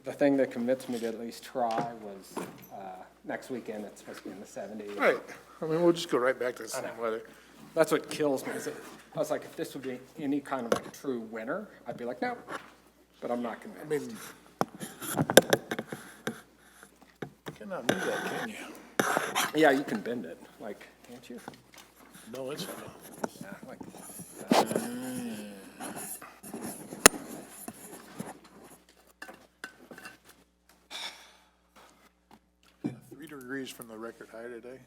the thing that convinced me to at least try was next weekend, it's supposed to be in the 70s. Right. I mean, we'll just go right back to the same weather. That's what kills me. Is that I was like, if this would be any kind of like true winter, I'd be like, no, but I'm not I convinced. mean, you cannot move that, can you? Yeah, you can bend it, like, can't you? No, it's, Yeah, like, yeah, 3 degrees from the record high today.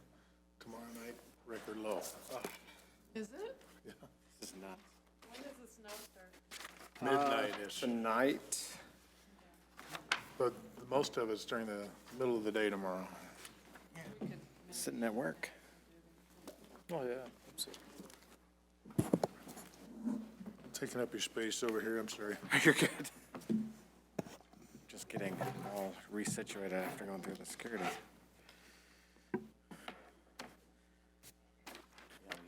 Tomorrow night, record low. Is it? this is nuts. When does the snow start? Midnight-ish. Tonight, But most of it's during the middle of the day tomorrow. sitting at work. Oh, yeah. Taking up your space over here, I'm sorry. You're good. Just getting all resituated after going through the security.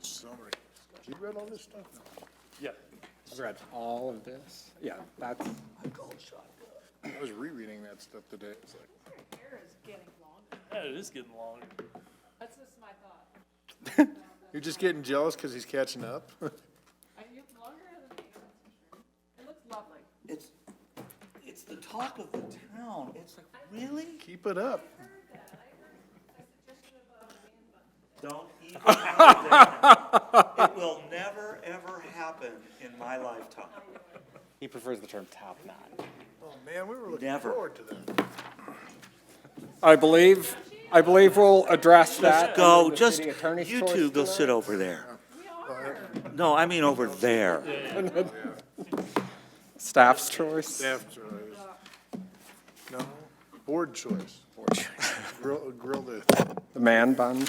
Summary. You read all this stuff? Yeah. I've read all of this. Yeah, that's, I was rereading that stuff today. It's like, Your hair is getting longer. Yeah, it is getting longer. That's just my thought. you're just getting jealous because he's catching up? You longer than me, that's for sure. It looks lovely. It's the talk of the town. It's like, really? Keep it up. I heard that. I heard a suggestion about a man bun. Don't even go there. It will never, ever happen in my lifetime. he prefers the term top knot. Oh, man, we were looking Never. forward to that. I believe we'll address that. Go, under the just, city attorney's you choice two go tonight. sit over there. We are. No, I mean over there. Staff's choice. Staff choice. No, board choice. Grill the, The man bun.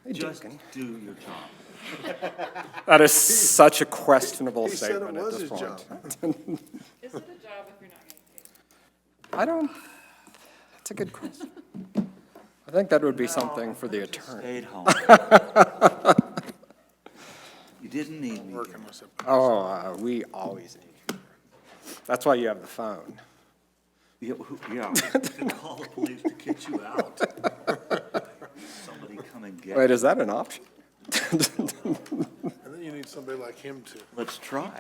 Hey, Just Deacon. do your job. That is such a questionable he said it statement at was this his point. job. Is it a job if you're not getting paid? I don't, that's a good question. I think that would be something for the attorney. Stayed home. You didn't need me. working with it. Oh, we always need you. That's why you have the phone. Yeah, you can call the police to get you out. Somebody come and get Wait, you. is that an option? And then you need somebody like him to. Let's try.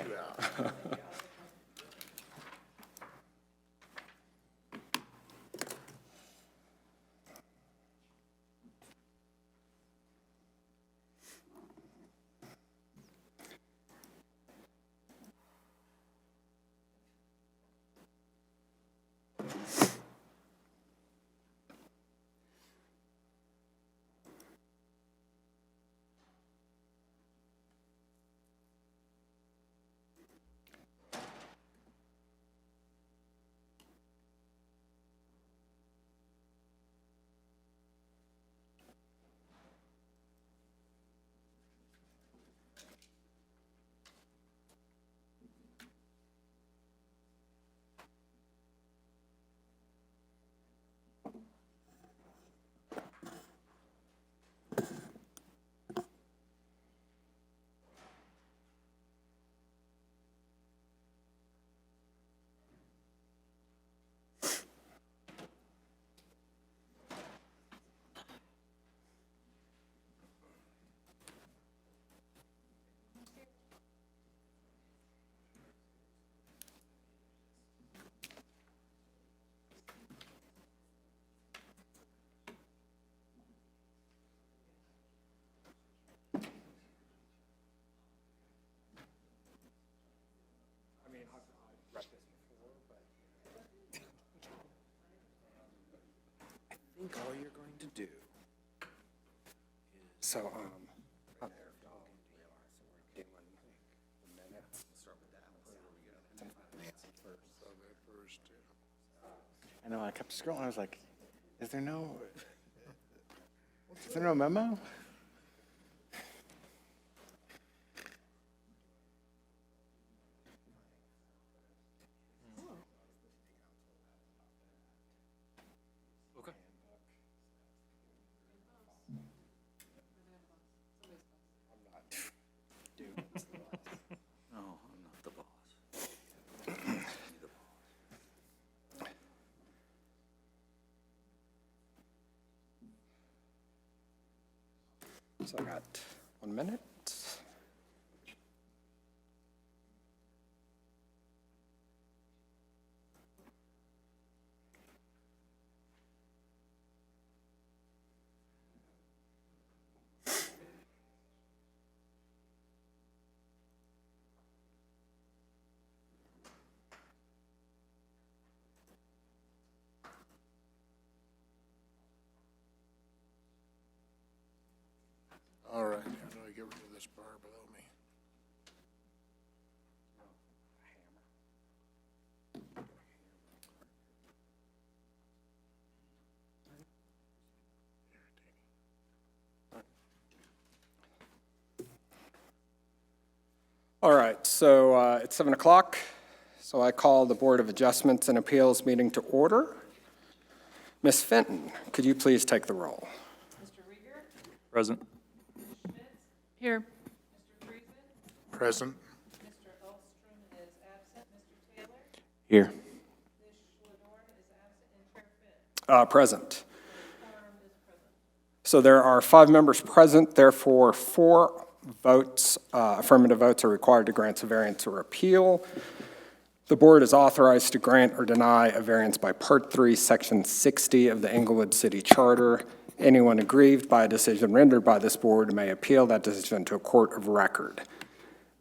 I think all you're going to do is, so, up there, doing the minutes. Start with that. I know, I kept scrolling, I was like, is there no memo? No, I'm not the boss. So I got 1 minute. All right, how do I get rid of this bar below me? All right, so it's 7 o'clock, so I call the Board of Adjustments and Appeals meeting to order. Ms. Fenton, could you please take the roll? Mr. Rieger, Present. Here. Mr. Friesen, Present? Mr. Elstrom is absent. Mr. Taylor, Here. Ms. Schladorn is absent, and Chair Finn. Present. Quorum is present. So there are 5 members present, therefore 4 votes, affirmative votes are required to grant a variance or appeal. The board is authorized to grant or deny a variance by Part 3, Section 60 of the Englewood City Charter. Anyone aggrieved by a decision rendered by this board may appeal that decision to a court of record.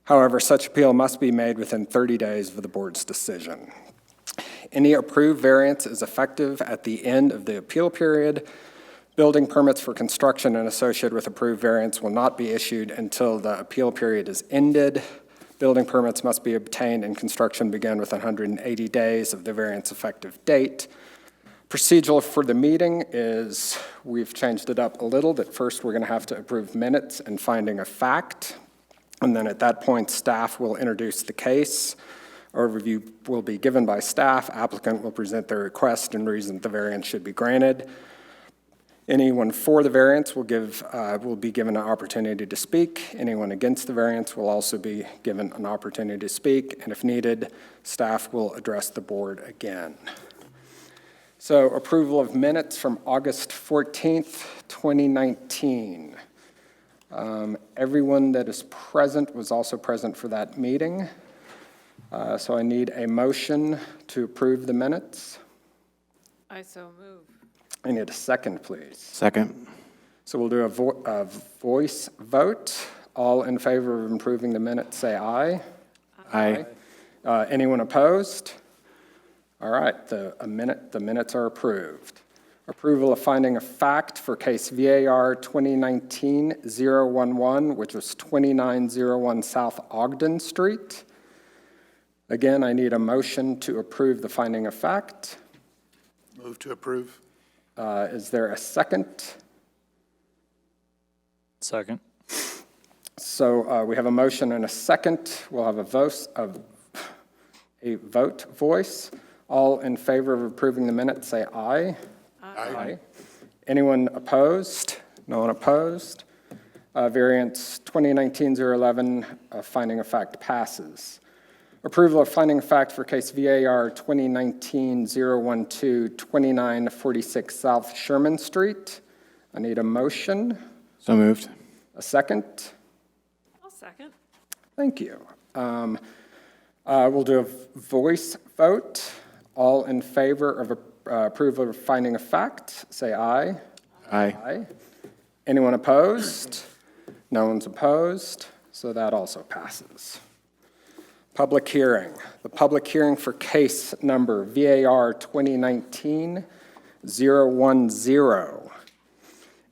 However, such appeal must be made within 30 days of the board's decision. Any approved variance is effective at the end of the appeal period. Building permits for construction and associated with approved variance will not be issued until the appeal period is ended. Building permits must be obtained and construction begin within 180 days of the variance effective date. Procedural for the meeting is, we've changed it up a little, that first we're going to have to approve minutes and finding of fact. And then at that point, staff will introduce the case. Overview will be given by staff. Applicant will present their request and reason the variance should be granted. Anyone for the variance will be given an opportunity to speak. Anyone against the variance will also be given an opportunity to speak. And if needed, staff will address the board again. So approval of minutes from August 14th, 2019. Everyone that is present was also present for that meeting. So I need a motion to approve the minutes. I so move. I need a second, please. Second. So we'll do a voice vote. All in favor of improving the minutes, say aye. Aye. Anyone opposed? All right, the minutes are approved. Approval of finding of fact for case VAR 2019-011, which was 2901 South Ogden Street. Again, I need a motion to approve the finding of fact. Move to approve? Is there a second? Second. So we have a motion and a second. We'll have a vote voice. All in favor of approving the minutes, say aye. Aye. Anyone opposed? No one opposed. Variance 2019-011, finding of fact passes. Approval of finding of fact for case VAR 2019-012, 2946 South Sherman Street. I need a motion. So moved. A second. I'll second. Thank you. We'll do a voice vote. All in favor of approval of finding of fact, say aye. Aye. Aye. Anyone opposed? No one's opposed, so that also passes. Public hearing. The public hearing for case number VAR 2019-010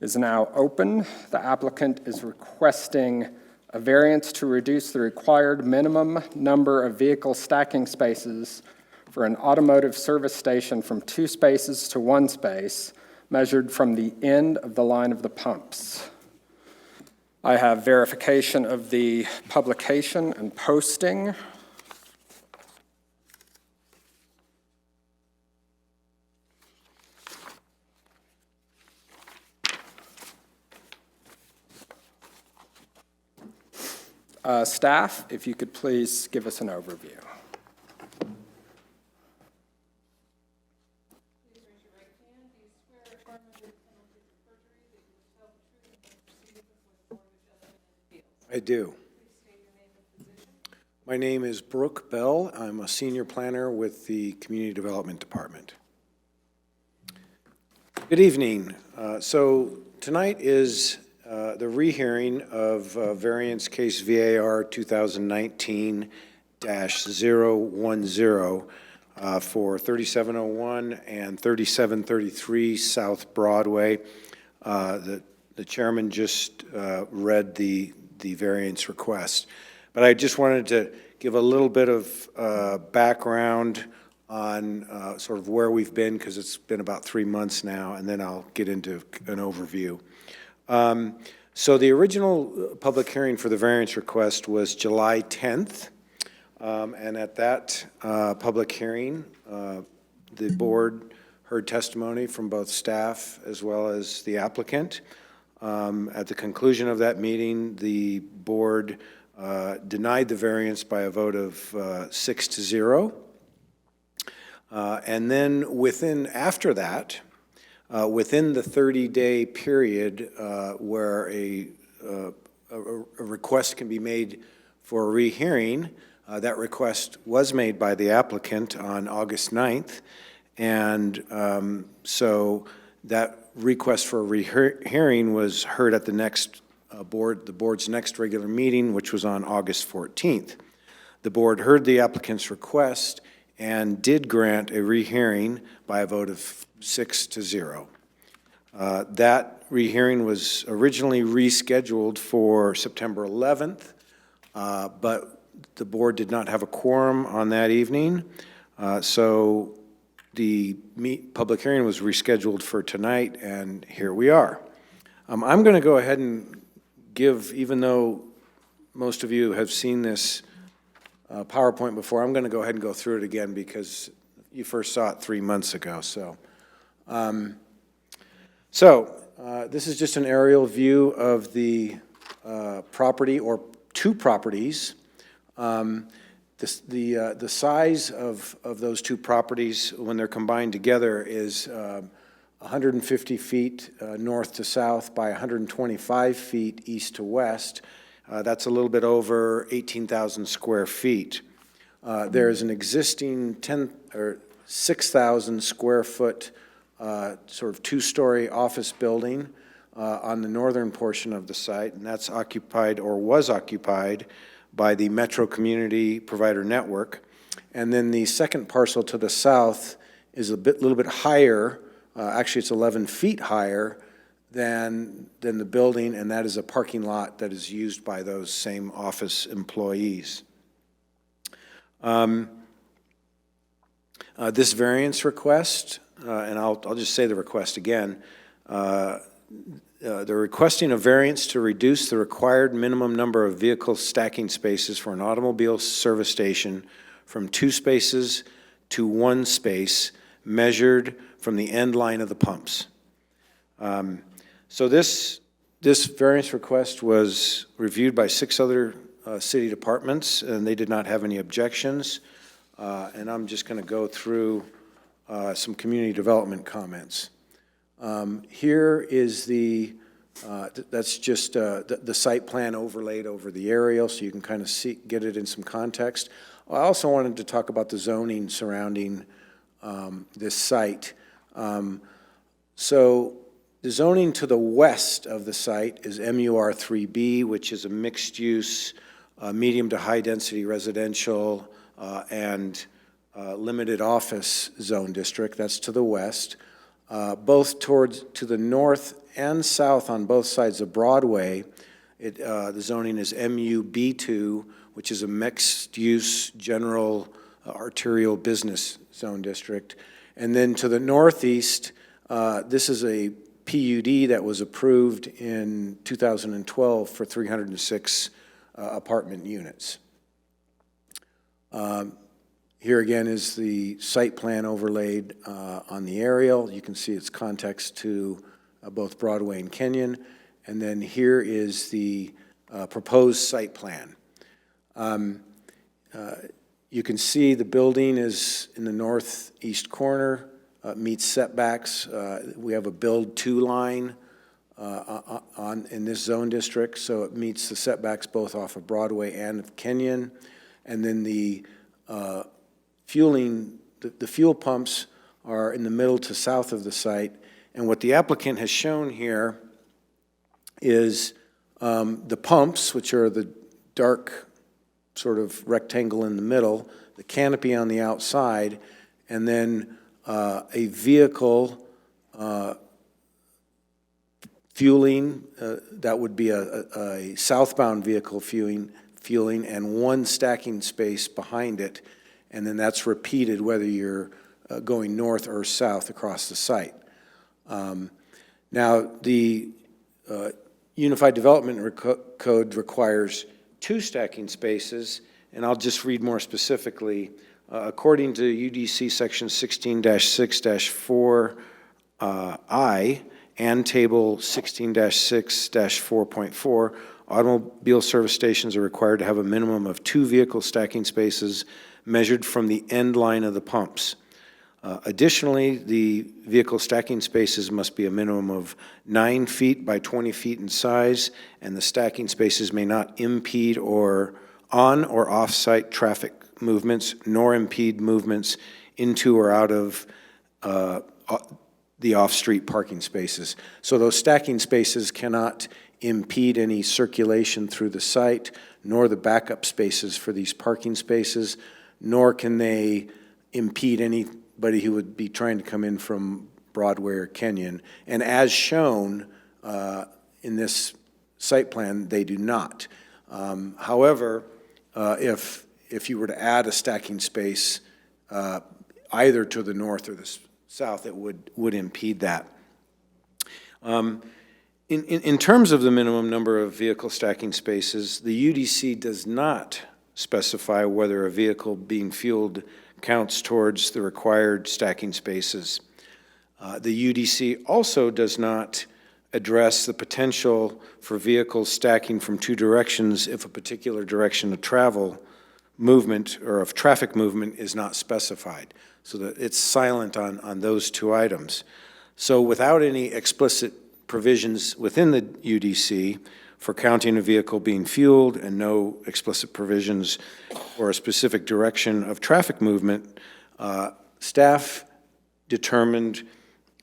is now open. The applicant is requesting a variance to reduce the required minimum number of vehicle stacking spaces for an automotive service station from 2 spaces to 1 space, measured from the end of the line of the pumps. I have verification of the publication and posting. Staff, if you could please give us an overview. Please raise your right hand. Do you swear or affirm under the penalty of perjury that you will tell the truth and proceed with I do. My name is Brooke Bell. I'm a senior planner with the Community Development Department. Good evening. So tonight is the rehearing of variance case VAR 2019-010 for 3701 and 3733 South Broadway. The chairman just read the variance request. But I just wanted to give a little bit of background on sort of where we've been, because it's been about 3 months now, and then I'll get into an overview. So the original public hearing for the variance request was July 10th, and at that public hearing, the board heard testimony from both staff as well as the applicant. At the conclusion of that meeting, the board denied the variance by a vote of 6-0. And then after that, within the 30-day period where a request can be made for a rehearing, that request was made by the applicant on August 9th. And so that request for a rehearing was heard at the next the board's next regular meeting, which was on August 14th. The board heard the applicant's request and did grant a rehearing by a vote of 6-0. That rehearing was originally rescheduled for September 11th, but the board did not have a quorum on that evening, so the public hearing was rescheduled for tonight, and here we are. I'm going to go ahead and give, even though most of you have seen this PowerPoint before, I'm going to go ahead and go through it again because you first saw it 3 months ago. This is just an aerial view of the property, or two properties. The size of those two properties, when they're combined together, is 150 feet north to south by 125 feet east to west. That's a little bit over 18,000 square feet. There's an existing 6,000 square foot sort of two-story office building on the northern portion of the site, and that's occupied, or was occupied, by the Metro Community Provider Network. And then the second parcel to the south is little bit higher. Actually, it's 11 feet higher than the building, and that is a parking lot that is used by those same office employees. This variance request, and I'll just say the request again, they're requesting a variance to reduce the required minimum number of vehicle stacking spaces for an automobile service station from 2 spaces to 1 space, measured from the end line of the pumps. So this variance request was reviewed by 6 other city departments, and they did not have any objections. And I'm just going to go through some community development comments. Here is that's just the site plan overlaid over the aerial, so you can kind of get it in some context. I also wanted to talk about the zoning surrounding this site. So the zoning to the west of the site is MUR3B, which is a mixed-use, medium to high-density residential and limited office zone district. That's to the west. Both to the north and south on both sides of Broadway, the zoning is MUB2, which is a mixed-use general arterial business zone district. And then to the northeast, this is a PUD that was approved in 2012 for 306 apartment units. Here again is the site plan overlaid on the aerial. You can see its context to both Broadway and Kenyon. And then here is the proposed site plan. You can see the building is in the northeast corner, meets setbacks. We have a build-to line in this zone district, so it meets the setbacks both off of Broadway and of Kenyon. And then the fueling, the fuel pumps are in the middle to south of the site. And what the applicant has shown here is the pumps, which are the dark sort of rectangle in the middle, the canopy on the outside, and then a vehicle fueling, that would be a southbound vehicle fueling, and one stacking space behind it, and then that's repeated whether you're going north or south across the site. Now, the Unified Development Code requires 2 stacking spaces, and I'll just read more specifically. According to UDC Section 16-6-4I and Table 16-6-4.4, automobile service stations are required to have a minimum of 2 vehicle stacking spaces measured from the end line of the pumps. Additionally, the vehicle stacking spaces must be a minimum of 9 feet by 20 feet in size, and the stacking spaces may not impede or on or off-site traffic movements, nor impede movements into or out of the off-street parking spaces. So those stacking spaces cannot impede any circulation through the site, nor the backup spaces for these parking spaces, nor can they impede anybody who would be trying to come in from Broadway or Kenyon. And as shown in this site plan, they do not. However, if you were to add a stacking space either to the north or the south, it would impede that. In terms of the minimum number of vehicle stacking spaces, the UDC does not specify whether a vehicle being fueled counts towards the required stacking spaces. The UDC also does not address the potential for vehicles stacking from 2 directions if a particular direction of travel movement or of traffic movement is not specified. So that it's silent on those 2 items. So without any explicit provisions within the UDC for counting a vehicle being fueled and no explicit provisions for a specific direction of traffic movement, staff determined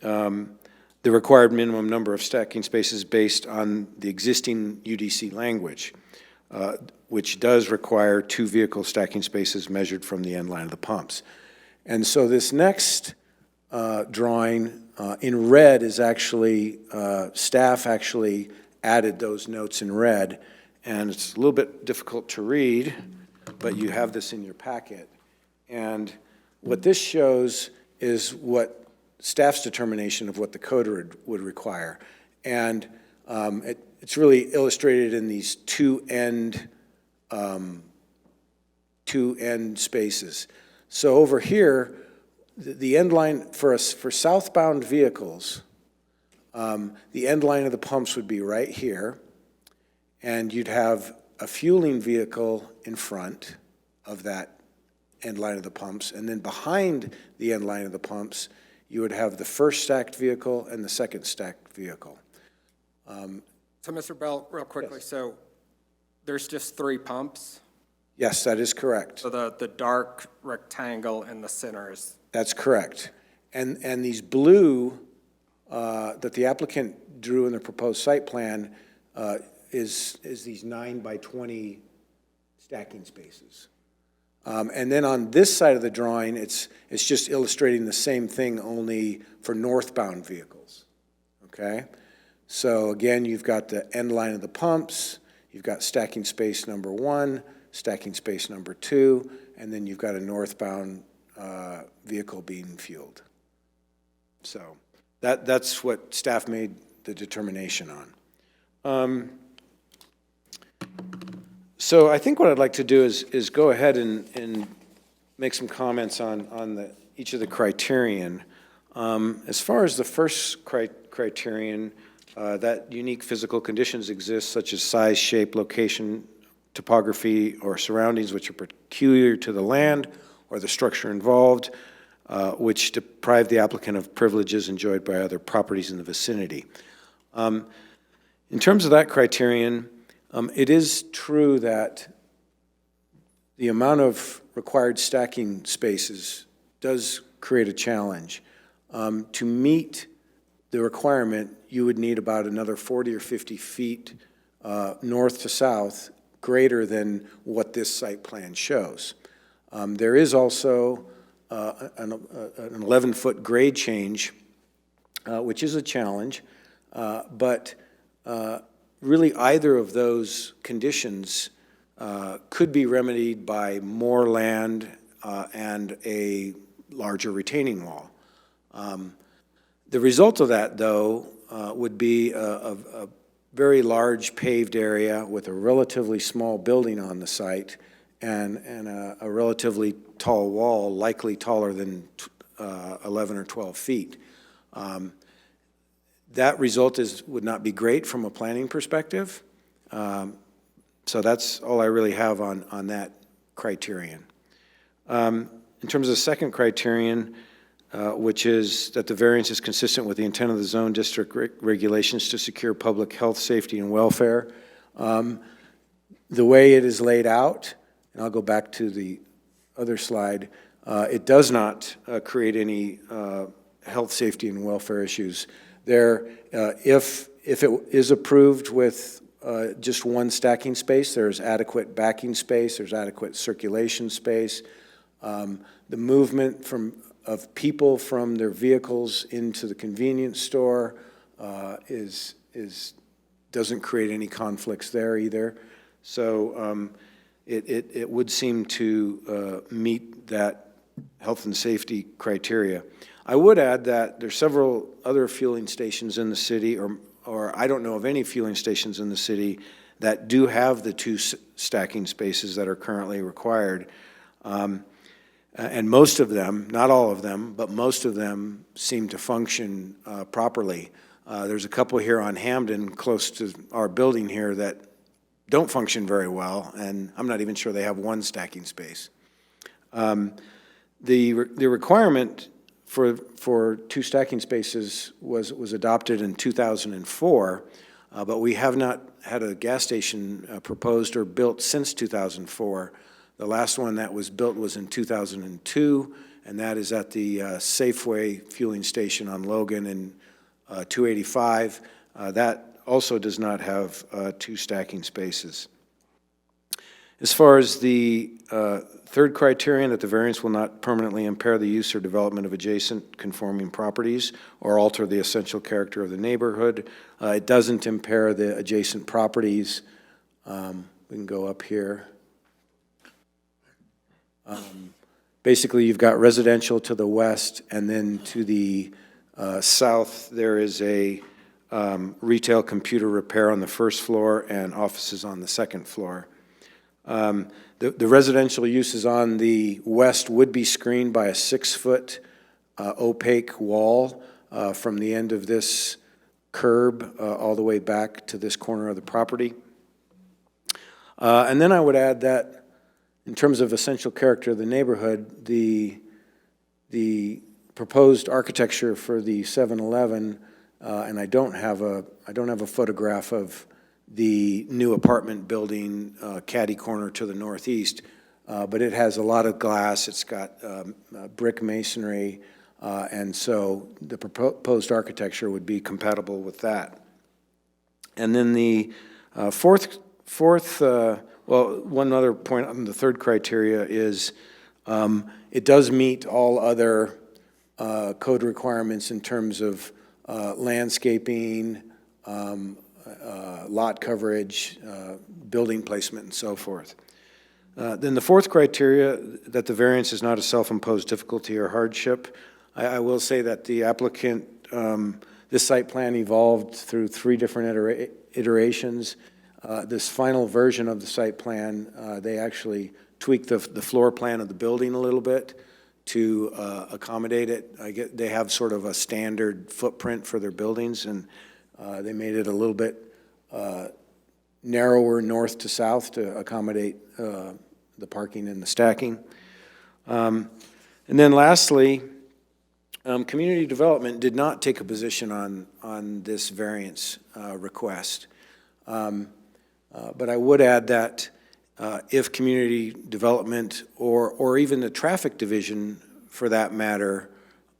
the required minimum number of stacking spaces based on the existing UDC language, which does require 2 vehicle stacking spaces measured from the end line of the pumps. And so this next drawing in red is actually, staff actually added those notes in red, and it's a little bit difficult to read, but you have this in your packet. And what this shows is what staff's determination of what the code would require. And it's really illustrated in these two end spaces. So over here, the end line for southbound vehicles, the end line of the pumps would be right here, and you'd have a fueling vehicle in front of that end line of the pumps, and then behind the end line of the pumps, you would have the first stacked vehicle and the second stacked vehicle. So, Mr. Bell, real quickly, Yes. so there's just 3 pumps? Yes, that is correct. So the dark rectangle in the center is, That's correct. And these blue that the applicant drew in the proposed site plan is these 9 by 20 stacking spaces. And then on this side of the drawing, it's just illustrating the same thing, only for northbound vehicles, okay? So again, you've got the end line of the pumps, you've got stacking space number 1, stacking space number 2, and then you've got a northbound vehicle being fueled. So that's what staff made the determination on. So I think what I'd like to do is go ahead and make some comments on each of the criterion. As far as the first criterion, that unique physical conditions exist, such as size, shape, location, topography, or surroundings which are peculiar to the land or the structure involved, which deprive the applicant of privileges enjoyed by other properties in the vicinity. In terms of that criterion, it is true that the amount of required stacking spaces does create a challenge. To meet the requirement, you would need about another 40 or 50 feet north to south, greater than what this site plan shows. There is also an 11-foot grade change, which is a challenge, but really either of those conditions could be remedied by more land and a larger retaining wall. The result of that, though, would be a very large paved area with a relatively small building on the site and a relatively tall wall, likely taller than 11 or 12 feet. That result would not be great from a planning perspective. So that's all I really have on that criterion. In terms of the second criterion, which is that the variance is consistent with the intent of the zone district regulations to secure public health, safety, and welfare. The way it is laid out, and I'll go back to the other slide, it does not create any health, safety, and welfare issues. There, if it is approved with just one stacking space, there's adequate backing space, there's adequate circulation space. The movement of people from their vehicles into the convenience store doesn't create any conflicts there either. So it would seem to meet that health and safety criteria. I would add that there's several other fueling stations in the city, or I don't know of any fueling stations in the city that do have the two stacking spaces that are currently required. And most of them, not all of them, but most of them seem to function properly. There's a couple here on Hamden, close to our building here, that don't function very well, and I'm not even sure they have one stacking space. The requirement for two stacking spaces was adopted in 2004, but we have not had a gas station proposed or built since 2004. The last one that was built was in 2002, and that is at the Safeway fueling station on Logan in 285. That also does not have two stacking spaces. As far as the third criterion, that the variance will not permanently impair the use or development of adjacent conforming properties or alter the essential character of the neighborhood. It doesn't impair the adjacent properties. We can go up here. Basically, you've got residential to the west, and then to the south, there is a retail computer repair on the first floor and offices on the second floor. The residential uses on the west would be screened by a 6-foot opaque wall from the end of this curb all the way back to this corner of the property. And then I would add that in terms of essential character of the neighborhood, the proposed architecture for the 7-Eleven, and I don't have a photograph of the new apartment building, caddy corner to the northeast, but it has a lot of glass. It's got brick masonry, and so the proposed architecture would be compatible with that. And then the one other point on the third criteria is it does meet all other code requirements in terms of landscaping, lot coverage, building placement, and so forth. Then the fourth criteria, that the variance is not a self-imposed difficulty or hardship. I will say that the applicant, this site plan evolved through 3 different iterations. This final version of the site plan, they actually tweaked the floor plan of the building a little bit to accommodate it. They have sort of a standard footprint for their buildings, and they made it a little bit narrower north to south to accommodate the parking and the stacking. And then lastly, Community Development did not take a position on this variance request. But I would add that if Community Development or even the Traffic Division, for that matter,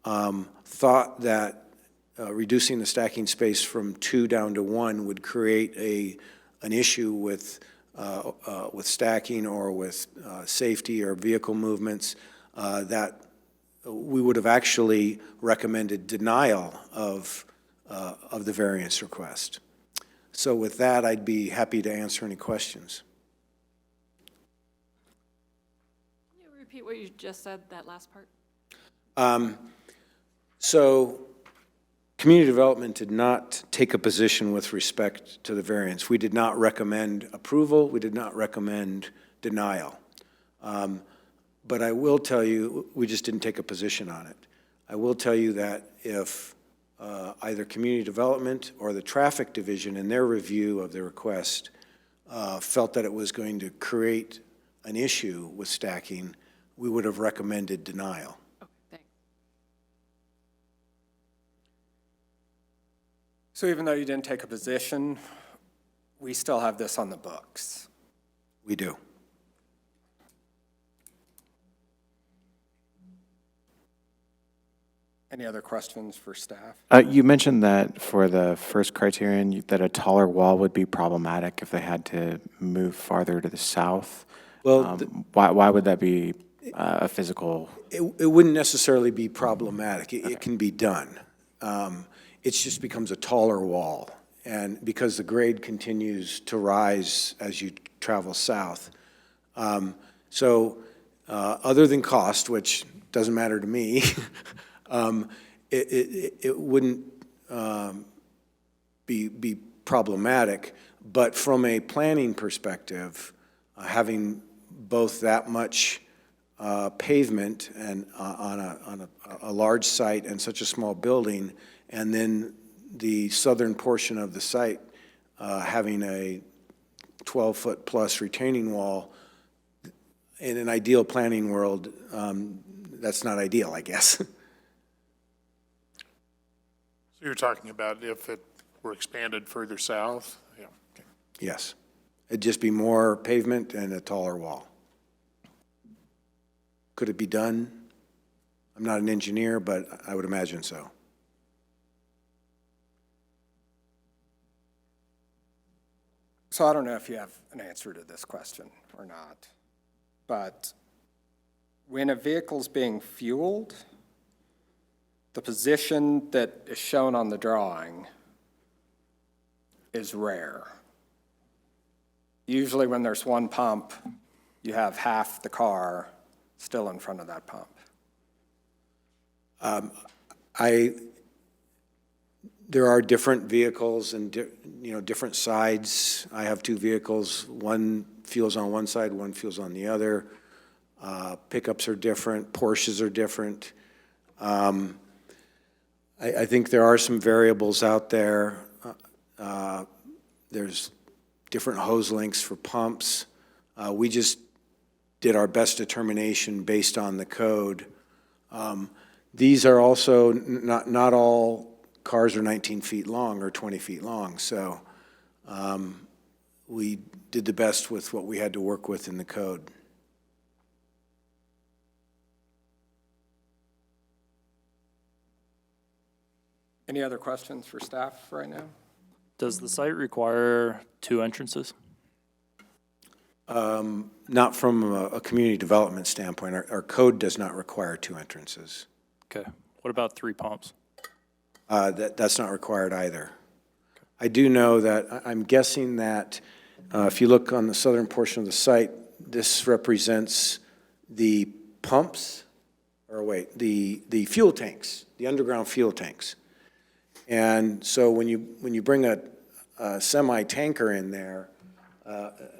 thought that reducing the stacking space from 2 down to 1 would create an issue with stacking or with safety or vehicle movements, that we would have actually recommended denial of the variance request. So with that, I'd be happy to answer any questions. Can you repeat what you just said, that last part? So Community Development did not take a position with respect to the variance. We did not recommend approval. We did not recommend denial. But I will tell you, we just didn't take a position on it. I will tell you that if either Community Development or the Traffic Division in their review of the request felt that it was going to create an issue with stacking, we would have recommended denial. Okay, thanks. So even though you didn't take a position, we still have this on the books. We do. Any other questions for staff? You mentioned that for the first criterion, that a taller wall would be problematic if they had to move farther to the south. Well, Why would that be a physical? it wouldn't necessarily be problematic. It can be done. It just becomes a taller wall. And because the grade continues to rise as you travel south. Other than cost, which doesn't matter to me, it wouldn't be problematic. But from a planning perspective, having both that much pavement and on a large site and such a small building, and then the southern portion of the site having a 12-foot plus retaining wall, in an ideal planning world, that's not ideal, I guess. So you're talking about if it were expanded further south? Yeah. Okay. Yes. It'd just be more pavement and a taller wall. Could it be done? I'm not an engineer, but I would imagine so. So I don't know if you have an answer to this question or not, but when a vehicle's being fueled, the position that is shown on the drawing is rare. Usually when there's one pump, you have half the car still in front of that pump. There are different vehicles and different sides. I have 2 vehicles. One fuels on one side, one fuels on the other. Pickups are different. Porsches are different. I think there are some variables out there. There's different hose lengths for pumps. We just did our best determination based on the code. These are also, not all cars are 19 feet long or 20 feet long, so we did the best with what we had to work with in the code. Any other questions for staff right now? Does the site require 2 entrances? Not from a community development standpoint. Our code does not require 2 entrances. Okay. What about 3 pumps? That's not required either. I do know that, I'm guessing that if you look on the southern portion of the site, this represents the pumps, or wait, the fuel tanks, the underground fuel tanks. And so when you bring a semi-tanker in there,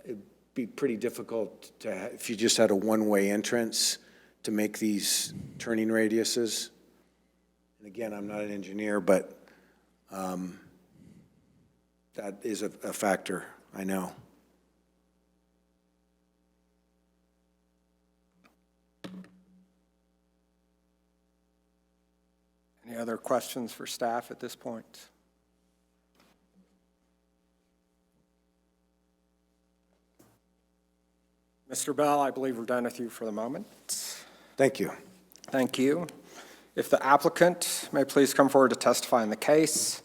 it'd be pretty difficult if you just had a one-way entrance to make these turning radiuses. And again, I'm not an engineer, but that is a factor, I know. Any other questions for staff at this point? Mr. Bell, I believe we're done with you for the moment. Thank you. Thank you. If the applicant may please come forward to testify in the case.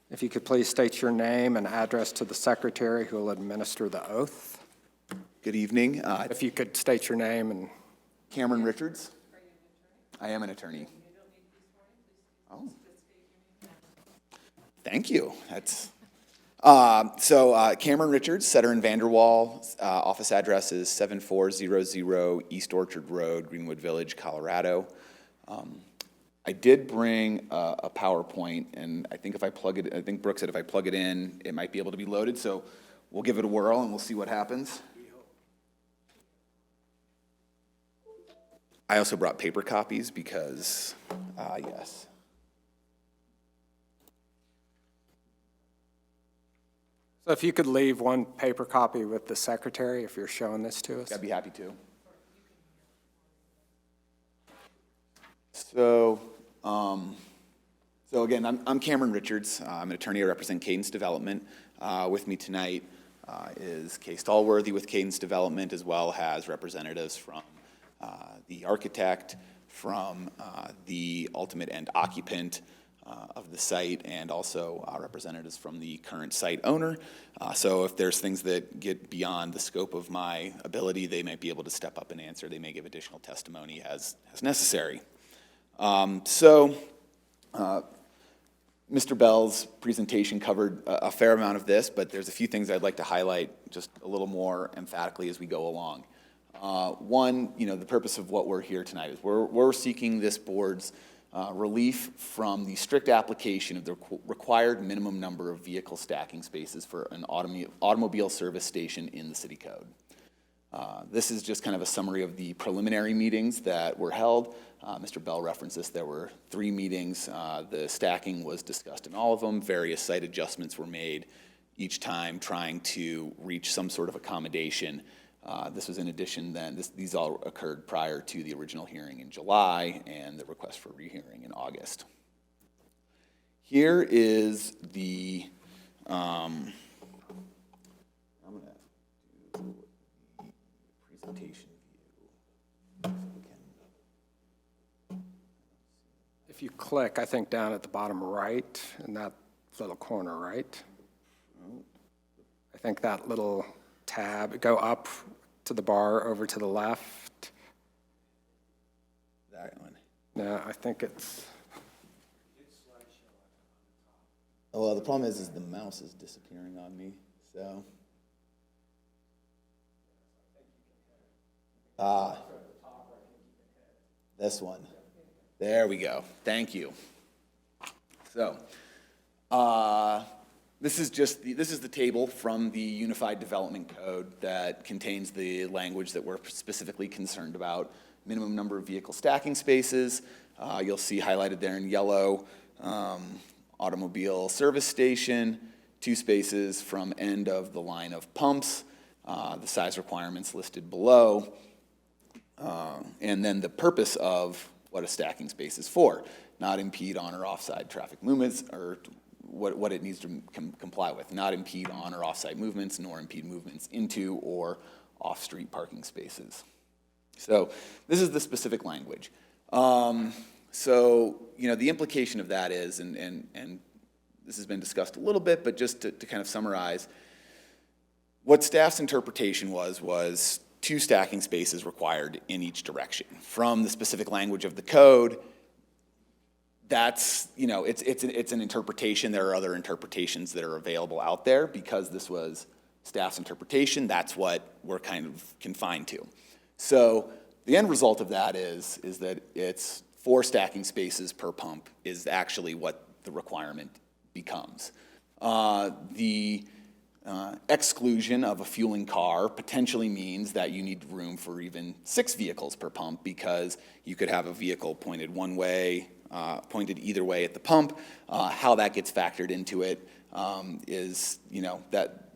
If you could please state your name and address to the secretary who will administer the oath. Good evening. If you could state your name and. Cameron Richards. I am an attorney. Oh. Thank you. That's Cameron Richards, Setter and Vanderwall. Office address is 7400 East Orchard Road, Greenwood Village, Colorado. I did bring a PowerPoint, and I think I think Brooke said if I plug it in, it might be able to be loaded. So we'll give it a whirl and we'll see what happens. I also brought paper copies because, yes. So if you could leave one paper copy with the secretary if you're showing this to us. I'd be happy to. So again, I'm Cameron Richards. I'm an attorney. I represent Cadence Development. With me tonight is Kay Stallworthy with Cadence Development, as well as representatives from the architect, from the ultimate end occupant of the site, and also representatives from the current site owner. So if there's things that get beyond the scope of my ability, they might be able to step up and answer. They may give additional testimony as necessary. Mr. Bell's presentation covered a fair amount of this, but there's a few things I'd like to highlight just a little more emphatically as we go along. One, the purpose of what we're here tonight is we're seeking this board's relief from the strict application of the required minimum number of vehicle stacking spaces for an automobile service station in the city code. This is just kind of a summary of the preliminary meetings that were held. Mr. Bell referenced this. There were 3 meetings. The stacking was discussed in all of them. Various site adjustments were made each time, trying to reach some sort of accommodation. This was in addition then, these all occurred prior to the original hearing in July and the request for rehearing in August. Here is the, I'm going to do the presentation view. If you click, I think down at the bottom right, in that little corner, right? I think that little tab, go up to the bar over to the left. That one. No, I think it's. Oh, well, the problem is the mouse is disappearing on me, so. This one. There we go. Thank you. So, this is the table from the Unified Development Code that contains the language that we're specifically concerned about. Minimum number of vehicle stacking spaces. You'll see highlighted there in yellow, automobile service station, 2 spaces from end of the line of pumps, the size requirements listed below, and then the purpose of what a stacking space is for. Not impede on or offside traffic movements, or what it needs to comply with. Not impede on or offside movements, nor impede movements into or off-street parking spaces. So this is the specific language. The implication of that is, and this has been discussed a little bit, but just to kind of summarize, what staff's interpretation was 2 stacking spaces required in each direction. From the specific language of the code, that's, it's an interpretation. There are other interpretations that are available out there. Because this was staff's interpretation, that's what we're kind of confined to. So the end result of that is that it's 4 stacking spaces per pump is actually what the requirement becomes. The exclusion of a fueling car potentially means that you need room for even 6 vehicles per pump, because you could have a vehicle pointed one way, pointed either way at the pump. How that gets factored into it is, that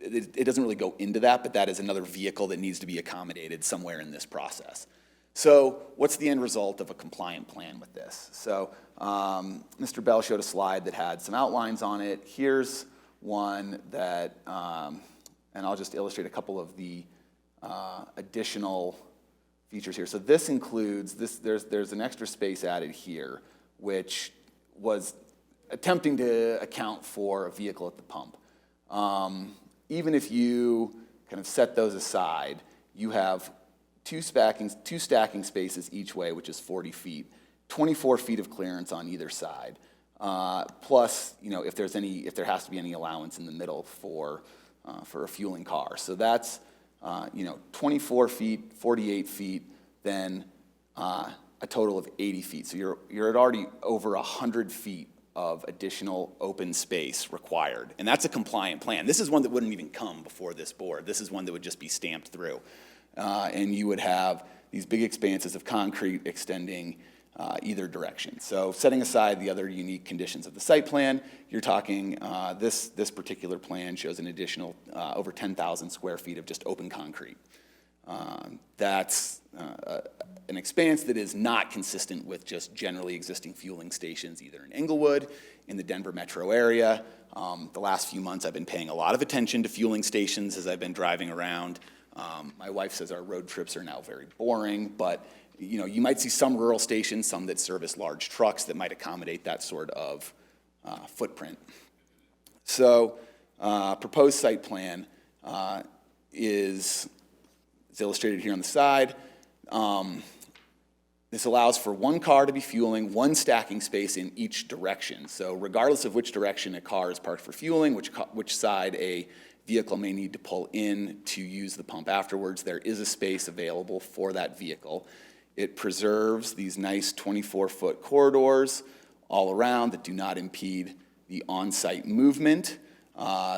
it doesn't really go into that, but that is another vehicle that needs to be accommodated somewhere in this process. So what's the end result of a compliant plan with this? So Mr. Bell showed a slide that had some outlines on it. Here's one that, and I'll just illustrate a couple of the additional features here. So this includes, there's an extra space added here, which was attempting to account for a vehicle at the pump. Even if you kind of set those aside, you have two stacking spaces each way, which is 40 feet, 24 feet of clearance on either side. Plus, if there has to be any allowance in the middle for a fueling car. So that's, 24 feet, 48 feet, then a total of 80 feet. So you're at already over 100 feet of additional open space required. And that's a compliant plan. This is one that wouldn't even come before this board. This is one that would just be stamped through. And you would have these big expanses of concrete extending either direction. So setting aside the other unique conditions of the site plan, you're talking, this particular plan shows an additional over 10,000 square feet of just open concrete. That's an expanse that is not consistent with just generally existing fueling stations, either in Englewood, in the Denver metro area. The last few months I've been paying a lot of attention to fueling stations as I've been driving around. My wife says our road trips are now very boring, but you might see some rural stations, some that service large trucks that might accommodate that sort of footprint. So proposed site plan is illustrated here on the side. This allows for one car to be fueling, one stacking space in each direction. So regardless of which direction a car is parked for fueling, which side a vehicle may need to pull in to use the pump afterwards, there is a space available for that vehicle. It preserves these nice 24-foot corridors all around that do not impede the on-site movement.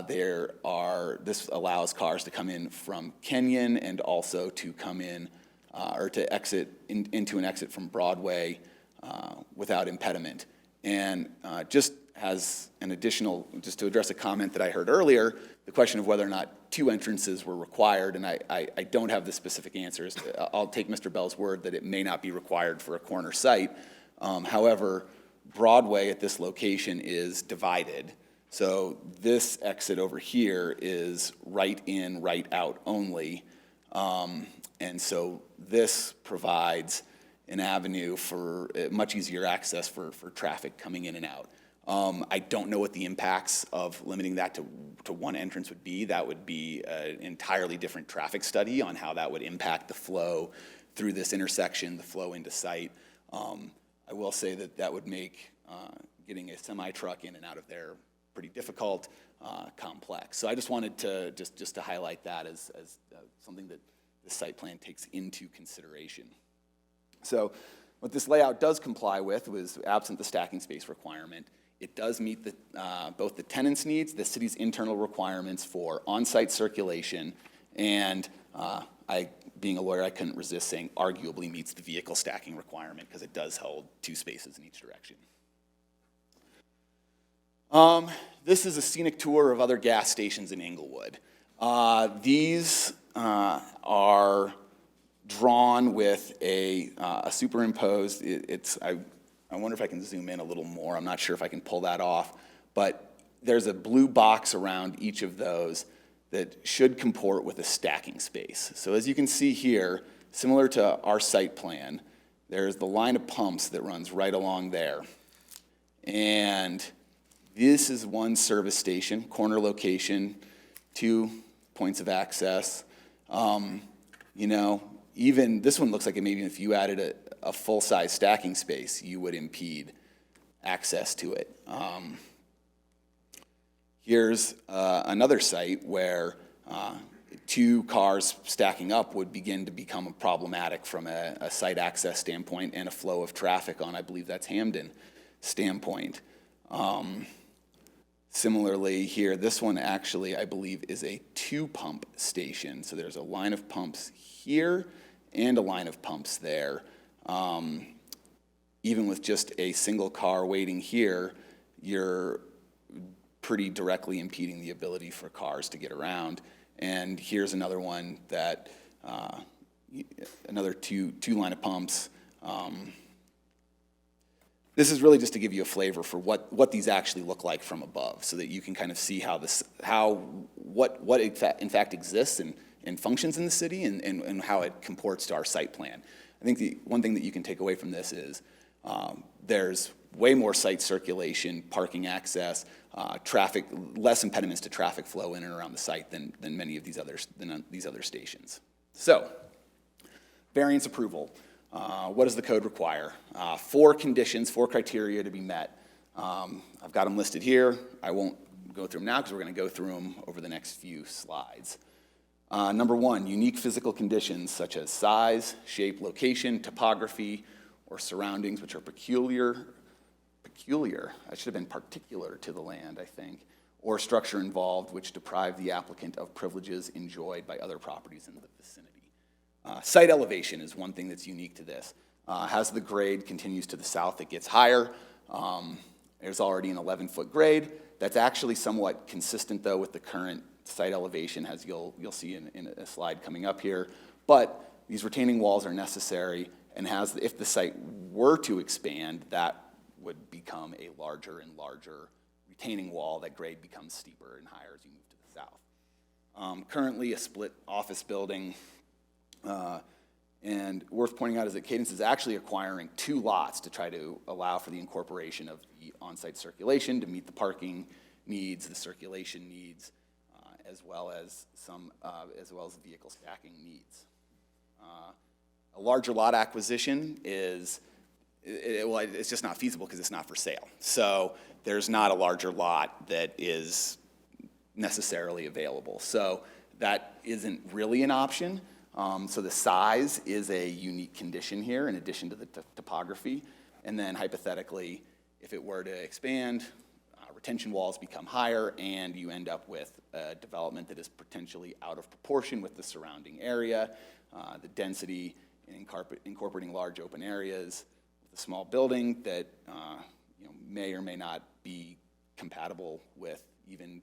This allows cars to come in from Kenyon and also to come in or to exit into an exit from Broadway without impediment. And just as an additional, just to address a comment that I heard earlier, the question of whether or not two entrances were required, and I don't have the specific answers. I'll take Mr. Bell's word that it may not be required for a corner site. However, Broadway at this location is divided. So this exit over here is right in, right out only. And so this provides an avenue for much easier access for traffic coming in and out. I don't know what the impacts of limiting that to one entrance would be. That would be an entirely different traffic study on how that would impact the flow through this intersection, the flow into site. I will say that would make getting a semi-truck in and out of there pretty difficult, complex. So I just wanted to just to highlight that as something that the site plan takes into consideration. So what this layout does comply with was, absent the stacking space requirement, it does meet both the tenant's needs, the city's internal requirements for on-site circulation, and being a lawyer, I couldn't resist saying arguably meets the vehicle stacking requirement because it does hold two spaces in each direction. This is a scenic tour of other gas stations in Englewood. These are drawn with a superimposed, I wonder if I can zoom in a little more. I'm not sure if I can pull that off, but there's a blue box around each of those that should comport with a stacking space. So as you can see here, similar to our site plan, there's the line of pumps that runs right along there. And this is one service station, corner location, 2 points of access. Even this one looks like maybe if you added a full-size stacking space, you would impede access to it. Here's another site where 2 cars stacking up would begin to become problematic from a site access standpoint and a flow of traffic on, I believe that's Hamden, standpoint. Similarly here, this one actually, I believe, is a 2-pump station. So there's a line of pumps here and a line of pumps there. Even with just a single car waiting here, you're pretty directly impeding the ability for cars to get around. And here's another one that another two line of pumps. This is really just to give you a flavor for what these actually look like from above, so that you can kind of see what in fact exists and functions in the city, and how it comports to our site plan. I think the one thing that you can take away from this is there's way more site circulation, parking access, traffic, less impediments to traffic flow in and around the site than many of these other stations. So, variance approval. What does the code require? 4 conditions, 4 criteria to be met. I've got them listed here. I won't go through them now because we're going to go through them over the next few slides. Number 1, unique physical conditions such as size, shape, location, topography, or surroundings which are peculiar, I should have been particular to the land, I think, or structure involved which deprive the applicant of privileges enjoyed by other properties in the vicinity. Site elevation is one thing that's unique to this. As the grade continues to the south, it gets higher. There's already an 11-foot grade. That's actually somewhat consistent, though, with the current site elevation, as you'll see in a slide coming up here. But these retaining walls are necessary, and if the site were to expand, that would become a larger and larger retaining wall. That grade becomes steeper and higher as you move to the south. Currently, a split office building. And worth pointing out is that Cadence is actually acquiring 2 lots to try to allow for the incorporation of the on-site circulation to meet the parking needs, the circulation needs, as well as the vehicle stacking needs. A larger lot acquisition it's just not feasible because it's not for sale. So there's not a larger lot that is necessarily available. So that isn't really an option. So the size is a unique condition here in addition to the topography. And then hypothetically, if it were to expand, retention walls become higher and you end up with a development that is potentially out of proportion with the surrounding area, the density in incorporating large open areas with a small building that may or may not be compatible with even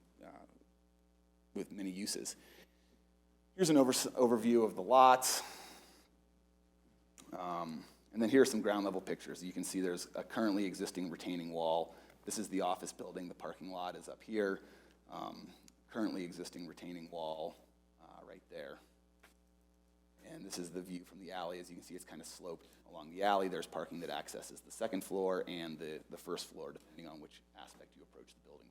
with many uses. Here's an overview of the lots. And then here are some ground level pictures. You can see there's a currently existing retaining wall. This is the office building. The parking lot is up here. Currently existing retaining wall right there. And this is the view from the alley. As you can see, it's kind of sloped along the alley. There's parking that accesses the second floor and the first floor, depending on which aspect you approach the building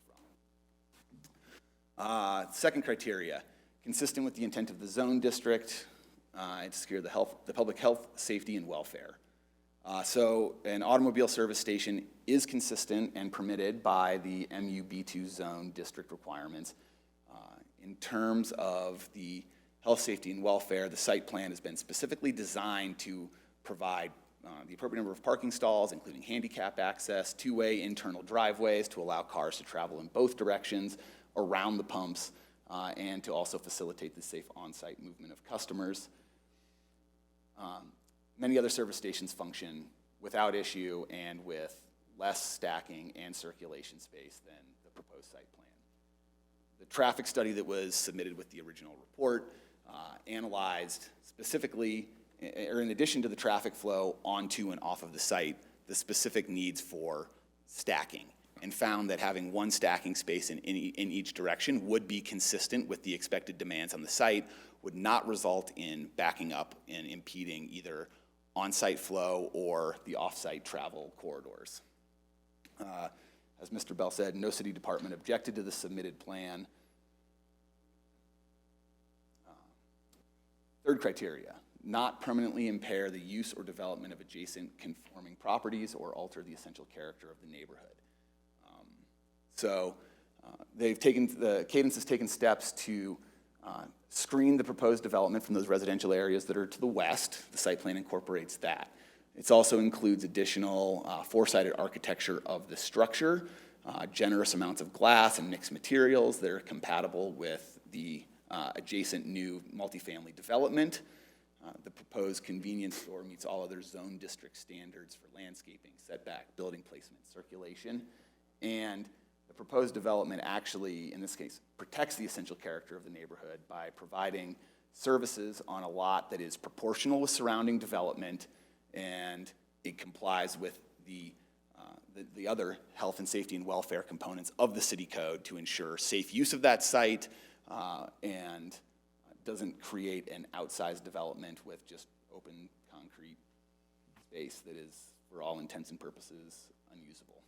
from. Second criteria. Consistent with the intent of the zone district, to secure the public health, safety, and welfare. So an automobile service station is consistent and permitted by the MUB2 zone district requirements. In terms of the health, safety, and welfare, the site plan has been specifically designed to provide the appropriate number of parking stalls, including handicap access, 2-way internal driveways to allow cars to travel in both directions around the pumps, and to also facilitate the safe on-site movement of customers. Many other service stations function without issue and with less stacking and circulation space than the proposed site plan. The traffic study that was submitted with the original report analyzed specifically, or in addition to the traffic flow onto and off of the site, the specific needs for stacking, and found that having one stacking space in each direction would be consistent with the expected demands on the site, would not result in backing up and impeding either on-site flow or the off-site travel corridors. As Mr. Bell said, no city department objected to the submitted plan. Third criteria, not permanently impair the use or development of adjacent conforming properties or alter the essential character of the neighborhood. So Cadence has taken steps to screen the proposed development from those residential areas that are to the west. The site plan incorporates that. It also includes additional four-sided architecture of the structure, generous amounts of glass and mixed materials that are compatible with the adjacent new multifamily development. The proposed convenience store meets all other zone district standards for landscaping, setback, building placement, circulation, and the proposed development actually, in this case, protects the essential character of the neighborhood by providing services on a lot that is proportional with surrounding development, and it complies with the other health and safety and welfare components of the city code to ensure safe use of that site and doesn't create an outsized development with just open concrete space that is, for all intents and purposes, unusable.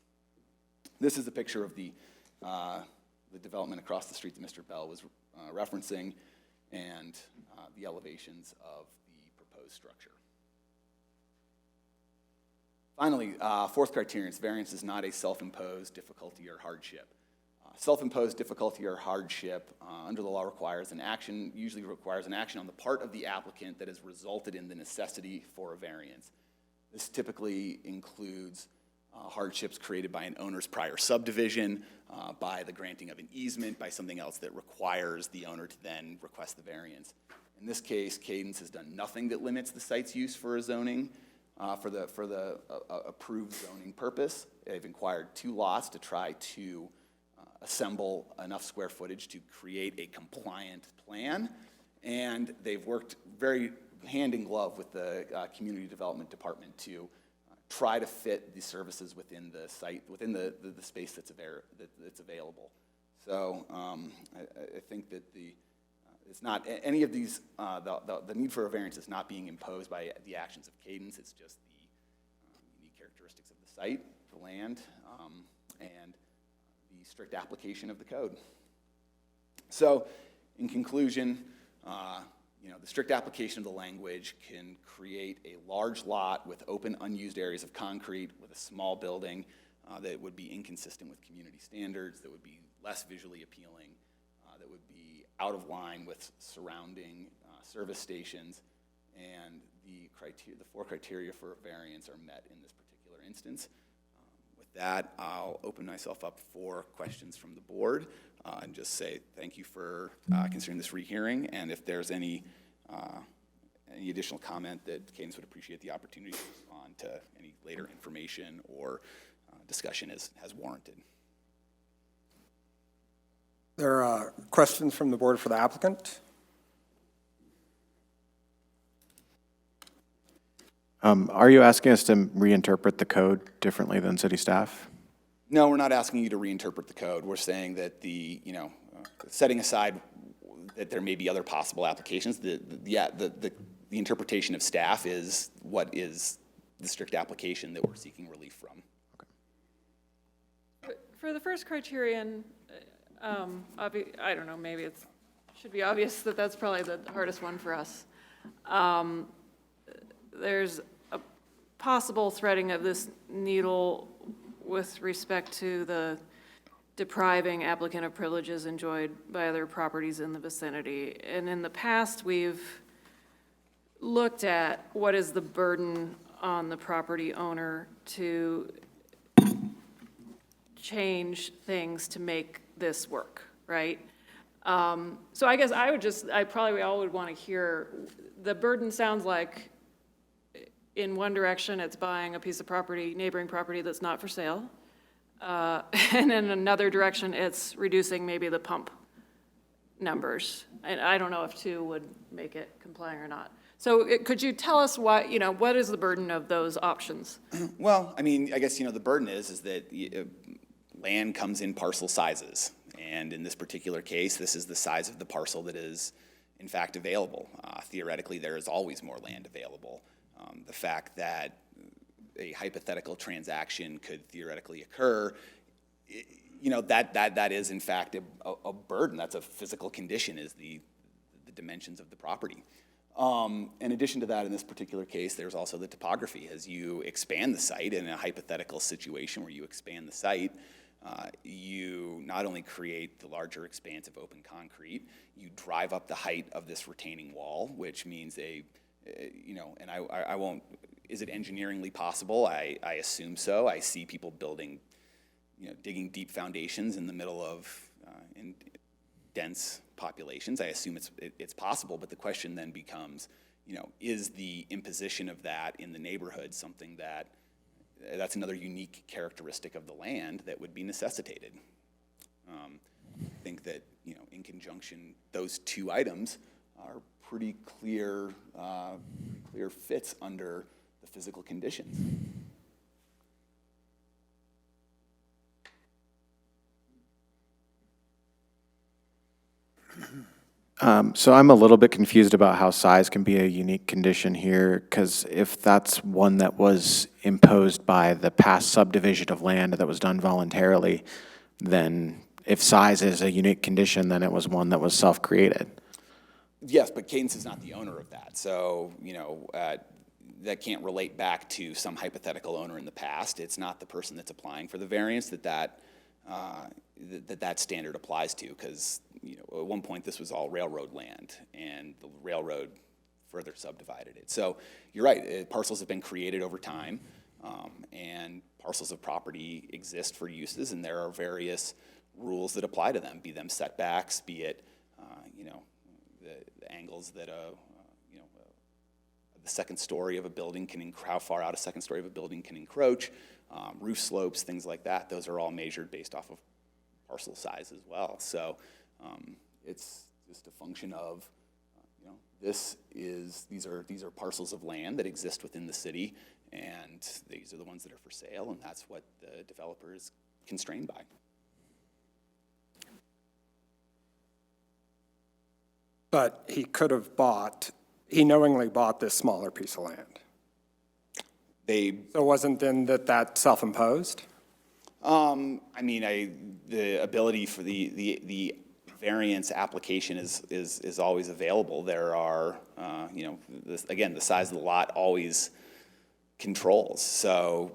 This is a picture of the development across the street that Mr. Bell was referencing, and the elevations of the proposed structure. Finally, fourth criterion is variance is not a self-imposed difficulty or hardship. Self-imposed difficulty or hardship under the law usually requires an action on the part of the applicant that has resulted in the necessity for a variance. This typically includes hardships created by an owner's prior subdivision, by the granting of an easement, by something else that requires the owner to then request the variance. In this case, Cadence has done nothing that limits the site's use for a zoning, for the approved zoning purpose. They've acquired 2 lots to try to assemble enough square footage to create a compliant plan, and they've worked very hand in glove with the community development department to try to fit the services within the site, within the space that's available. So I think that it's not any of these, the need for a variance is not being imposed by the actions of Cadence. It's just the unique characteristics of the site, the land, and the strict application of the code. So in conclusion, the strict application of the language can create a large lot with open, unused areas of concrete with a small building that would be inconsistent with community standards, that would be less visually appealing, that would be out of line with surrounding service stations, and the 4 criteria for a variance are met in this particular instance. With that, I'll open myself up for questions from the board and just say thank you for considering this rehearing, and if there's any additional comment that Cadence would appreciate the opportunity to respond to any later information or discussion as warranted. There are questions from the board for the applicant? Are you asking us to reinterpret the code differently than city staff? No, we're not asking you to reinterpret the code. We're saying that setting aside that there may be other possible applications, the interpretation of staff is what is the strict application that we're seeking relief from. But for the first criterion, I don't know, maybe it should be obvious that that's probably the hardest one for us. There's a possible threading of this needle with respect to the depriving applicant of privileges enjoyed by other properties in the vicinity. And in the past, we've looked at what is the burden on the property owner to change things to make this work, right? So I guess we all would want to hear, the burden sounds like in one direction, it's buying a piece of property, neighboring property that's not for sale. And in another direction, it's reducing maybe the pump numbers. And I don't know if 2 would make it complying or not. So could you tell us what is the burden of those options? Well, I mean, I guess, the burden is that land comes in parcel sizes. And in this particular case, this is the size of the parcel that is, in fact, available. Theoretically, there is always more land available. The fact that a hypothetical transaction could theoretically occur, that is, in fact, a burden. That's a physical condition, is the dimensions of the property. In addition to that, in this particular case, there's also the topography. As you expand the site in a hypothetical situation where you expand the site, you not only create the larger expanse of open concrete, you drive up the height of this retaining wall, which means and I won't, is it engineeringly possible? I assume so. I see people building, digging deep foundations in the middle of in dense populations. I assume it's possible, but the question then becomes, is the imposition of that in the neighborhood something that's another unique characteristic of the land that would be necessitated? I think that, in conjunction, those 2 items are pretty clear fits under the physical conditions. So I'm a little bit confused about how size can be a unique condition here, because if that's one that was imposed by the past subdivision of land that was done voluntarily, then if size is a unique condition, then it was one that was self-created. Yes, but Cadence is not the owner of that, so, that can't relate back to some hypothetical owner in the past. It's not the person that's applying for the variance that standard applies to, because, at one point this was all railroad land, and the railroad further subdivided it. So you're right, parcels have been created over time, and parcels of property exist for uses, and there are various rules that apply to them, be them setbacks, be it, the angles that the second story of a building how far out a second story of a building can encroach, roof slopes, things like that. Those are all measured based off of parcel size as well. So it's just a function of, these are parcels of land that exist within the city, and these are the ones that are for sale, and that's what the developer is constrained by. But he knowingly bought this smaller piece of land. So wasn't then that self-imposed? The ability for the variance application is always available. There are, again, the size of the lot always controls. So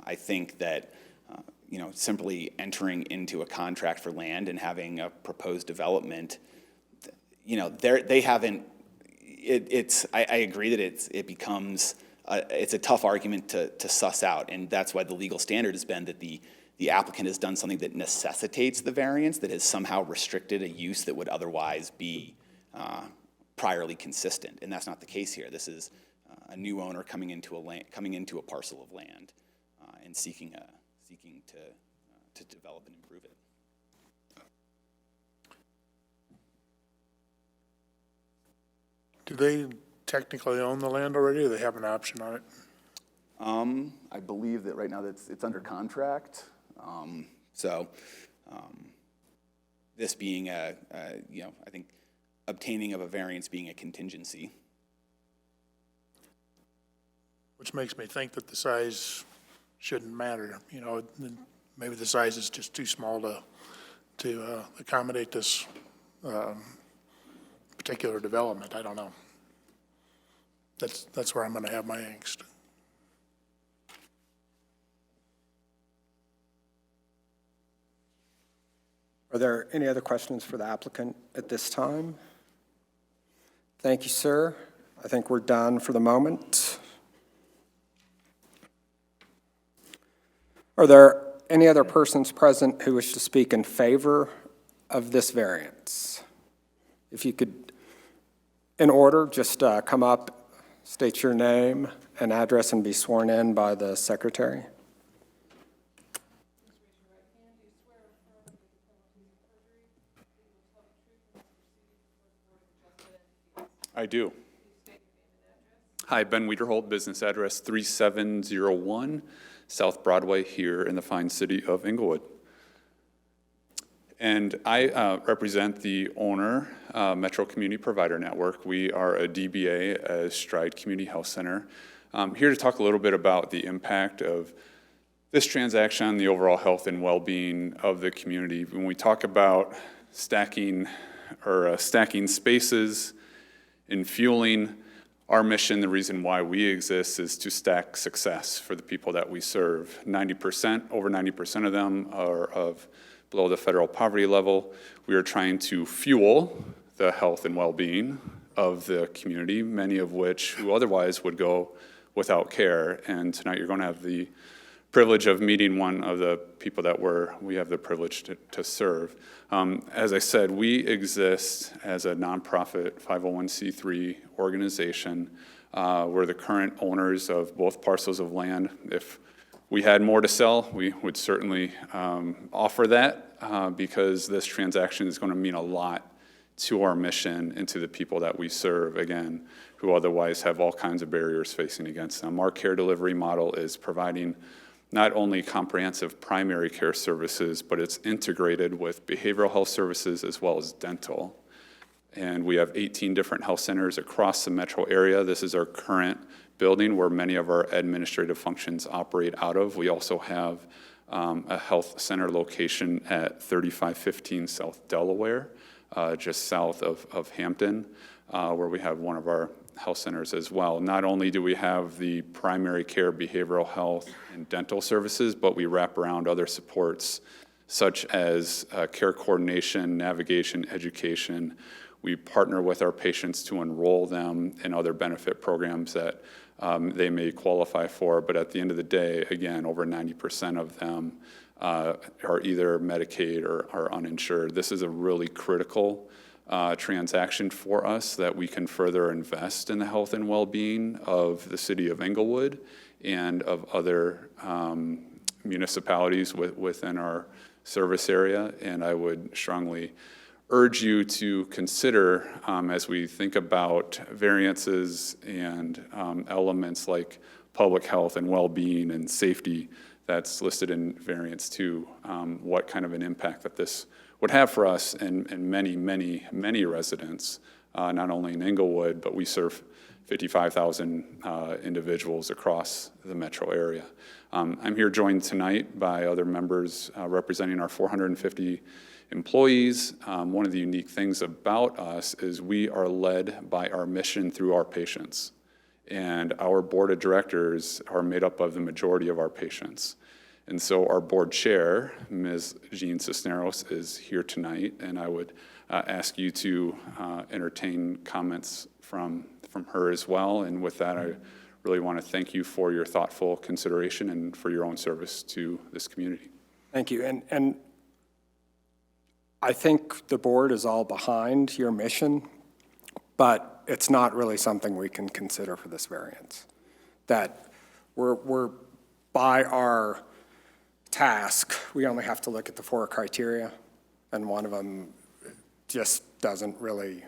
I think that, simply entering into a contract for land and having a proposed development, they haven't, I agree that it becomes, it's a tough argument to suss out, and that's why the legal standard has been that the applicant has done something that necessitates the variance, that has somehow restricted a use that would otherwise be priorly consistent, and that's not the case here. This is a new owner coming into a parcel of land and seeking to develop and improve it. Do they technically own the land already, or they have an option on it? I believe that right now it's under contract. This being I think obtaining of a variance being a contingency. Which makes me think that the size shouldn't matter. Maybe the size is just too small to accommodate this particular development. I don't know. That's where I'm going to have my angst. Are there any other questions for the applicant at this time? Thank you, sir. I think we're done for the moment. Are there any other persons present who wish to speak in favor of this variance? If you could, in order, just come up, state your name and address, and be sworn in by the secretary. I do. Hi, Ben Wiederholt, business address 3701 South Broadway here in the fine city of Inglewood. And I represent the owner, Metro Community Provider Network. We are a DBA as Stride Community Health Center. I'm here to talk a little bit about the impact of this transaction on the overall health and well-being of the community. When we talk about stacking spaces and fueling, our mission, the reason why we exist, is to stack success for the people that we serve. Over 90% of them are below the federal poverty level. We are trying to fuel the health and well-being of the community, many of which who otherwise would go without care. And tonight you're going to have the privilege of meeting one of the people that we have the privilege to serve. As I said, we exist as a nonprofit 501c3 organization. We're the current owners of both parcels of land. If we had more to sell, we would certainly offer that because this transaction is going to mean a lot to our mission and to the people that we serve, again, who otherwise have all kinds of barriers facing against them. Our care delivery model is providing not only comprehensive primary care services, but it's integrated with behavioral health services as well as dental. And we have 18 different health centers across the metro area. This is our current building where many of our administrative functions operate out of. We also have a health center location at 3515 South Delaware, just south of Hampton, where we have one of our health centers as well. Not only do we have the primary care, behavioral health, and dental services, but we wrap around other supports such as care coordination, navigation, education. We partner with our patients to enroll them in other benefit programs that they may qualify for, but at the end of the day, again, over 90% of them are either Medicaid or are uninsured. This is a really critical transaction for us that we can further invest in the health and well-being of the city of Englewood and of other municipalities within our service area. And I would strongly urge you to consider, as we think about variances and elements like public health and well-being and safety that's listed in variance 2, what kind of an impact that this would have for us and many, many, many residents, not only in Englewood, but we serve 55,000 individuals across the metro area. I'm here joined tonight by other members representing our 450 employees. One of the unique things about us is we are led by our mission through our patients. And our board of directors are made up of the majority of our patients. And so our board chair, Ms. Jean Cisneros, is here tonight, and I would ask you to entertain comments from her as well. And with that, I really want to thank you for your thoughtful consideration and for your own service to this community. Thank you. And I think the board is all behind your mission, but it's not really something we can consider for this variance. That we're by our task, we only have to look at the 4 criteria, and one of them just doesn't really,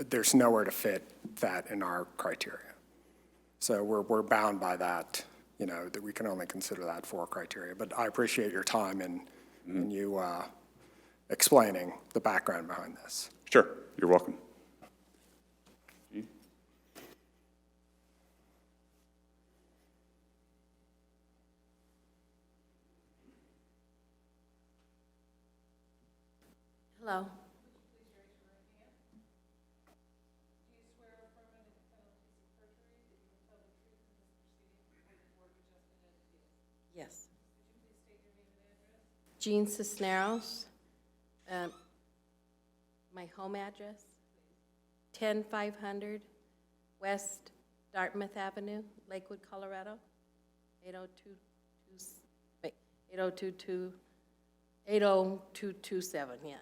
there's nowhere to fit that in our criteria. So we're bound by that, that we can only consider that 4 criteria. But I appreciate your time and you explaining the background behind this. Sure, you're welcome. Hello. Yes. Jean Cisneros. My home address, 10500 West Dartmouth Avenue, Lakewood, Colorado, 80227, yeah.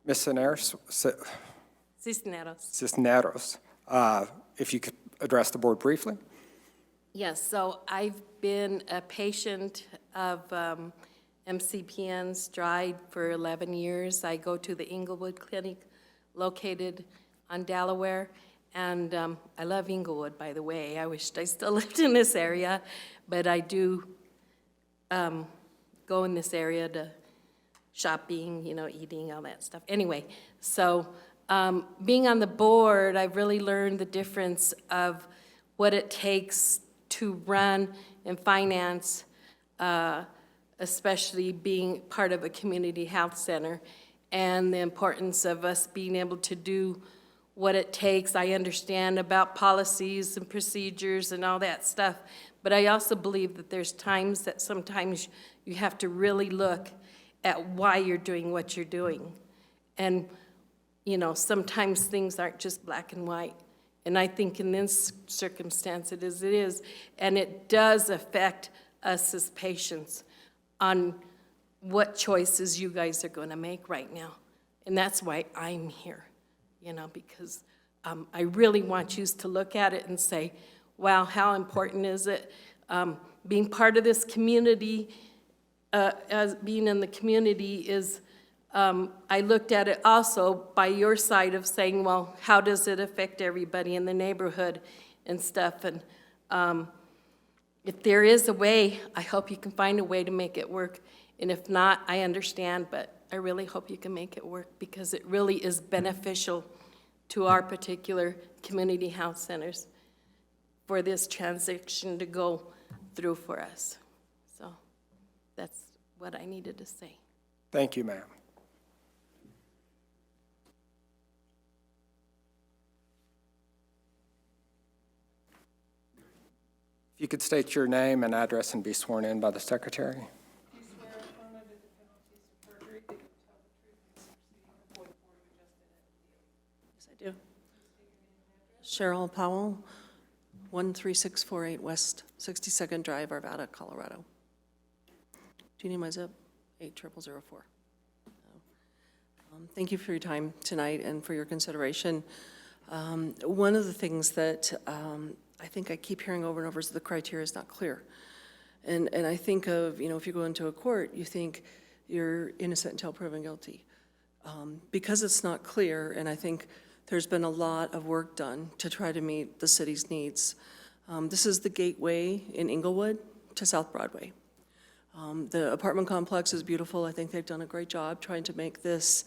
Ms. Cisneros, if you could address the board briefly. Yes, so I've been a patient of MCPN Stride for 11 years. I go to the Englewood Clinic located on Delaware, and I love Englewood, by the way. I wished I still lived in this area, but I do go in this area to shopping, eating, all that stuff. Anyway, so being on the board, I've really learned the difference of what it takes to run and finance, especially being part of a community health center, and the importance of us being able to do what it takes. I understand about policies and procedures and all that stuff, but I also believe that there's times that sometimes you have to really look at why you're doing what you're doing. And, sometimes things aren't just black and white. And I think in this circumstance it is, and it does affect us as patients on what choices you guys are going to make right now. And that's why I'm here, because I really want you to look at it and say, wow, how important is it? Being part of this community as being in the community is, I looked at it also by your side of saying, well, how does it affect everybody in the neighborhood and stuff? And if there is a way, I hope you can find a way to make it work. And if not, I understand, but I really hope you can make it work because it really is beneficial to our particular community health centers for this transition to go through for us. So that's what I needed to say. Thank you, ma'am. If you could state your name and address and be sworn in by the secretary. Do you swear affirm under the penalties of perjury that you will tell the truth in this proceeding before the Board of Adjustment and Appeals? Yes, I do. Cheryl Powell, 13648 West 62nd Drive, Arvada, Colorado. Do you need my zip? 80004. Thank you for your time tonight and for your consideration. One of the things that I think I keep hearing over and over is the criteria is not clear. And I think of, if you go into a court, you think you're innocent until proven guilty. Because it's not clear, and I think there's been a lot of work done to try to meet the city's needs. This is the gateway in Inglewood to South Broadway. The apartment complex is beautiful. I think they've done a great job trying to make this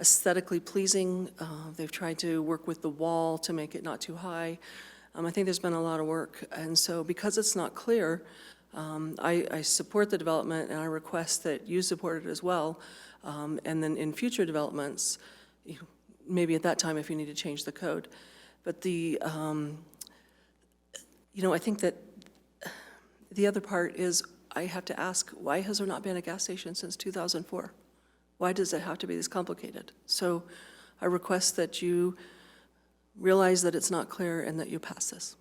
aesthetically pleasing. They've tried to work with the wall to make it not too high. I think there's been a lot of work. And so because it's not clear, I support the development and I request that you support it as well. And then in future developments, maybe at that time if you need to change the code. But I think that the other part is I have to ask, why has there not been a gas station since 2004? Why does it have to be this complicated? So I request that you realize that it's not clear and that you pass this.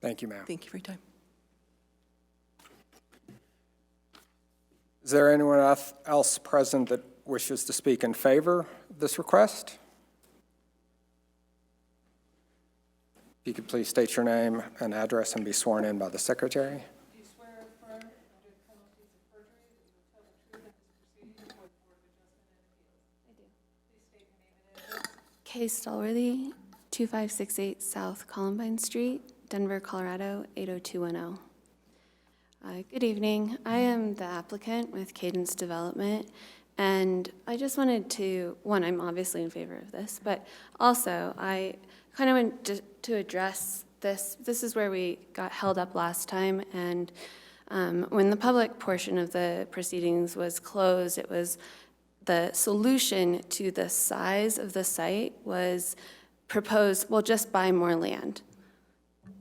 Thank you, ma'am. Thank you for your time. Is there anyone else present that wishes to speak in favor of this request? If you could please state your name and address and be sworn in by the secretary. Do you swear affirm under the penalties of perjury that you will tell the truth in this proceeding before the Board of Adjustment and Appeals? I do. Please state your name and address. Kay Stallworthy, 2568 South Columbine Street, Denver, Colorado, 80210. Good evening. I am the applicant with Cadence Development, and I just wanted to, I'm obviously in favor of this, but also I kind of want to address this. This is where we got held up last time, and when the public portion of the proceedings was closed, it was the solution to the size of the site was proposed, well, just buy more land.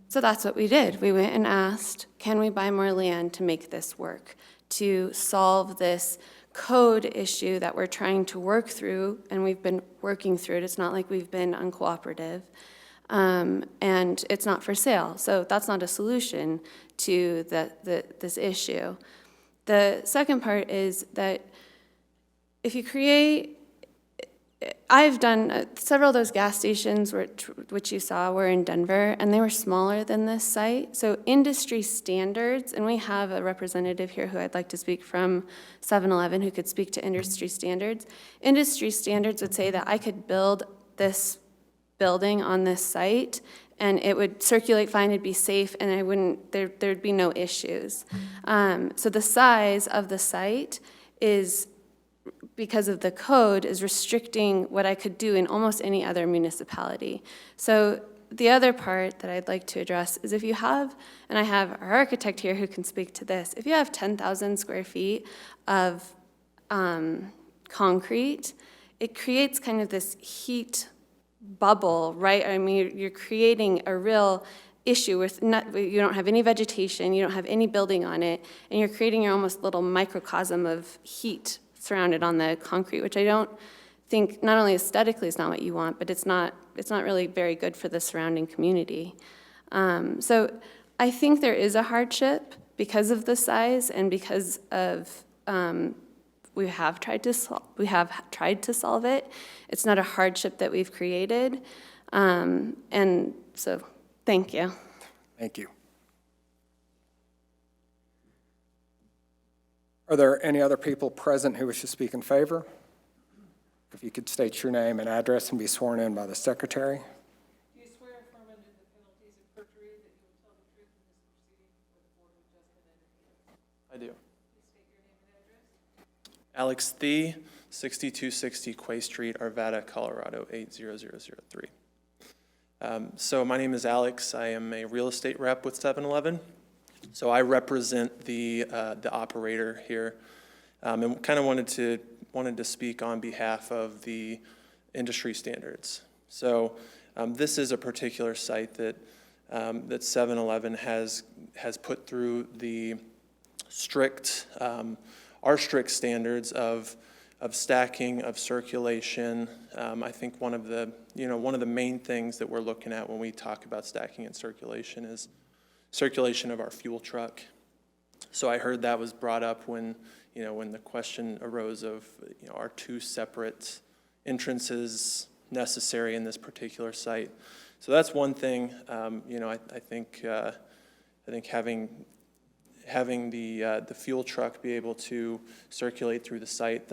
So that's what we did. We went and asked, can we buy more land to make this work, to solve this code issue that we're trying to work through, and we've been working through it. It's not like we've been uncooperative, and it's not for sale. So that's not a solution to this issue. The second part is that if you create, I've done several of those gas stations which you saw were in Denver, and they were smaller than this site. So industry standards, and we have a representative here who I'd like to speak from 7-Eleven who could speak to industry standards. Industry standards would say that I could build this building on this site and it would circulate fine, it'd be safe, and there'd be no issues. So the size of the site is, because of the code, is restricting what I could do in almost any other municipality. So the other part that I'd like to address is if you have, and I have our architect here who can speak to this, if you have 10,000 square feet of concrete, it creates kind of this heat bubble, right? I mean, you're creating a real issue with you don't have any vegetation, you don't have any building on it, and you're creating your almost little microcosm of heat surrounded on the concrete, which I don't think, not only aesthetically is not what you want, but it's not really very good for the surrounding community. So I think there is a hardship because of the size and because of we have tried to solve it. It's not a hardship that we've created, and so thank you. Thank you. Are there any other people present who wish to speak in favor? If you could state your name and address and be sworn in by the secretary. Do you swear affirm under the penalties of perjury that you will tell the truth in this proceeding before the Board of Adjustment and Appeals? I do. Please state your name and address. Alex Thie, 6260 Quay Street, Arvada, Colorado, 80003. So my name is Alex. I am a real estate rep with 7-Eleven. So I represent the operator here, and kind of wanted to speak on behalf of the industry standards. So this is a particular site that 7-Eleven has put through the our strict standards of stacking, of circulation. I think one of the main things that we're looking at when we talk about stacking and circulation is circulation of our fuel truck. So I heard that was brought up when the question arose of, are two separate entrances necessary in this particular site. So that's one thing. I think having the fuel truck be able to circulate through the site,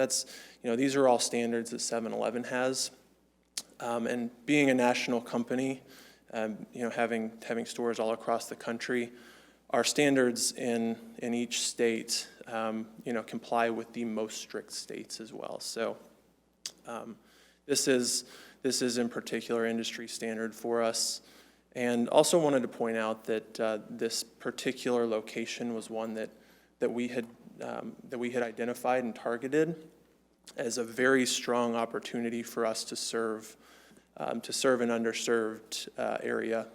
these are all standards that 7-Eleven has. And being a national company, having stores all across the country, our standards in each state, comply with the most strict states as well. So this is in particular industry standard for us. And also wanted to point out that this particular location was one that we had identified and targeted as a very strong opportunity for us to serve an underserved area,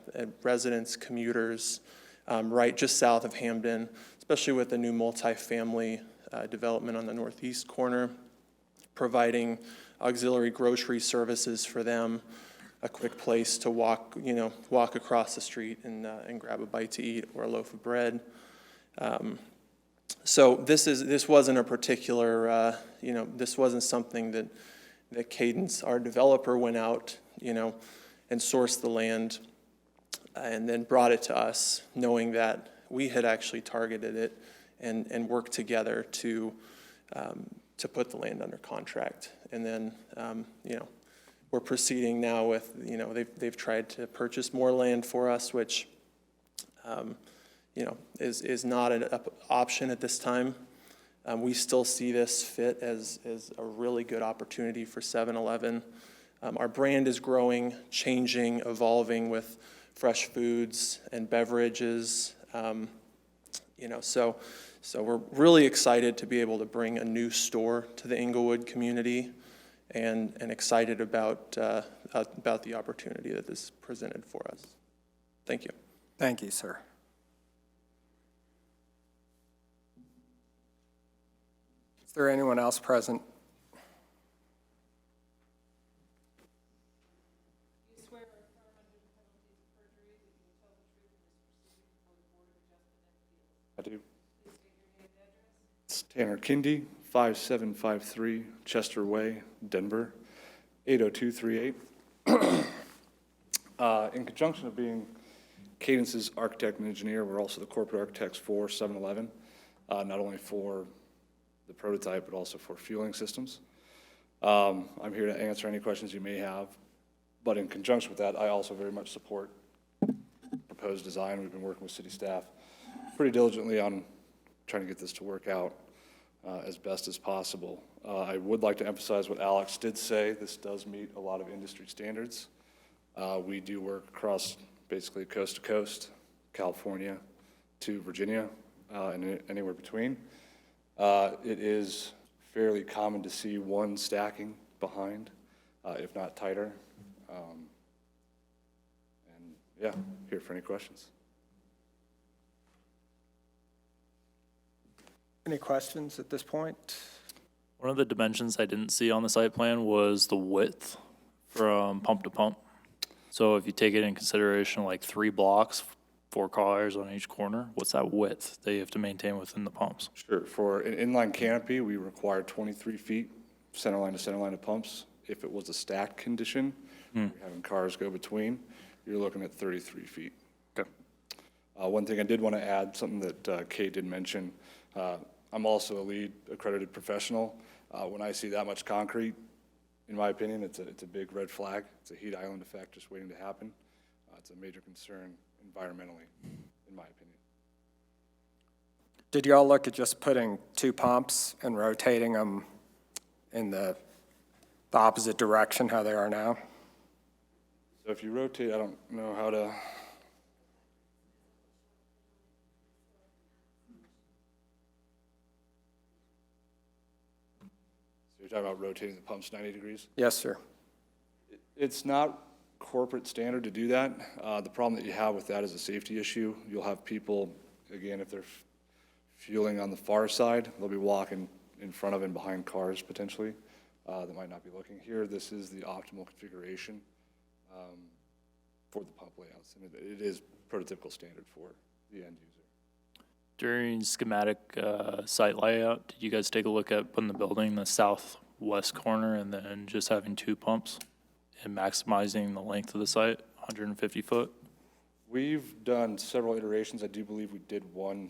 residents, commuters, right just south of Hamden, especially with the new multifamily development on the northeast corner, providing auxiliary grocery services for them, a quick place to walk across the street and grab a bite to eat or a loaf of bread. So this wasn't a particular, this wasn't something that Cadence, our developer, went out, and sourced the land and then brought it to us, knowing that we had actually targeted it and worked together to put the land under contract. And then, we're proceeding now with, they've tried to purchase more land for us, which, is not an option at this time. We still see this fit as a really good opportunity for 7-Eleven. Our brand is growing, changing, evolving with fresh foods and beverages. So we're really excited to be able to bring a new store to the Inglewood community, and excited about the opportunity that this presented for us. Thank you. Thank you, sir. Is there anyone else present? Do you swear or affirm under the penalties of perjury that you will tell the truth in this proceeding before the Board of Adjustment and Appeals? I do. Please state your name and address. It's Tanner Kindy, 5753 Chester Way, Denver, 80238. In conjunction of being Cadence's architect and engineer, we're also the corporate architects for 7-Eleven, not only for the prototype, but also for fueling systems. I'm here to answer any questions you may have, but in conjunction with that, I also very much support proposed design. We've been working with city staff pretty diligently on trying to get this to work out as best as possible. I would like to emphasize what Alex did say. This does meet a lot of industry standards. We do work across basically coast to coast, California to Virginia, and anywhere between. It is fairly common to see one stacking behind, if not tighter. And yeah, here for any questions. Any questions at this point? One of the dimensions I didn't see on the site plan was the width from pump to pump. So if you take it in consideration, like 3 blocks, 4 cars on each corner, what's that width that you have to maintain within the pumps? Sure. For an inline canopy, we require 23 feet centerline to centerline of pumps. If it was a stacked condition, having cars go between, you're looking at 33 feet. Okay. One thing I did want to add, something that Kate did mention, I'm also a lead accredited professional. When I see that much concrete, in my opinion, it's a big red flag. It's a heat island effect just waiting to happen. It's a major concern environmentally, in my opinion. Did y'all look at just putting 2 pumps and rotating them in the opposite direction how they are now? So if you rotate, I don't know how to. So you're talking about rotating the pumps 90 degrees? Yes, sir. It's not corporate standard to do that. The problem that you have with that is a safety issue. You'll have people, again, if they're fueling on the far side, they'll be walking in front of and behind cars potentially that might not be looking here. This is the optimal configuration for the pump layouts, and it is prototypical standard for the end user. During schematic site layout, did you guys take a look at putting the building in the southwest corner and then just having 2 pumps and maximizing the length of the site, 150 foot? We've done several iterations. I do believe we did one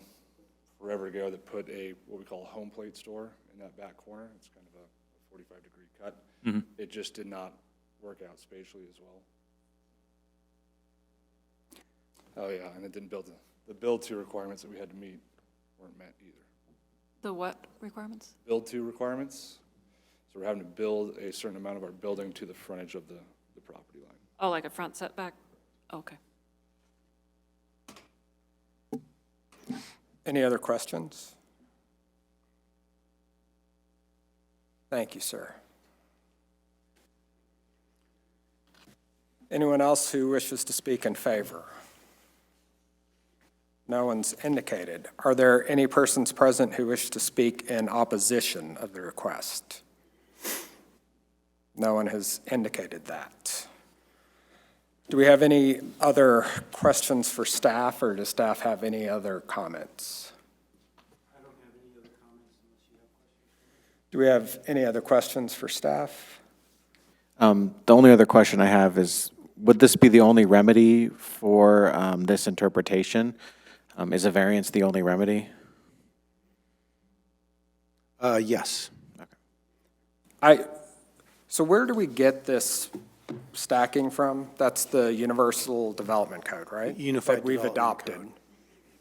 forever ago that put what we call a home plate store in that back corner. It's kind of a 45-degree cut. Mm-hmm. It just did not work out spatially as well. Oh yeah, and it didn't build the build to requirements that we had to meet weren't met either. The what requirements? Build to requirements. So we're having to build a certain amount of our building to the frontage of the property line. Oh, like a front setback? Okay. Any other questions? Thank you, sir. Anyone else who wishes to speak in favor? No one's indicated. Are there any persons present who wish to speak in opposition of the request? No one has indicated that. Do we have any other questions for staff, or does staff have any other comments? I don't have any other comments unless you have questions. Do we have any other questions for staff? The only other question I have is, would this be the only remedy for this interpretation? Is a variance the only remedy? Yes. So where do we get this stacking from? That's the Universal Development Code, right? Unified that we've Development adopted. Code.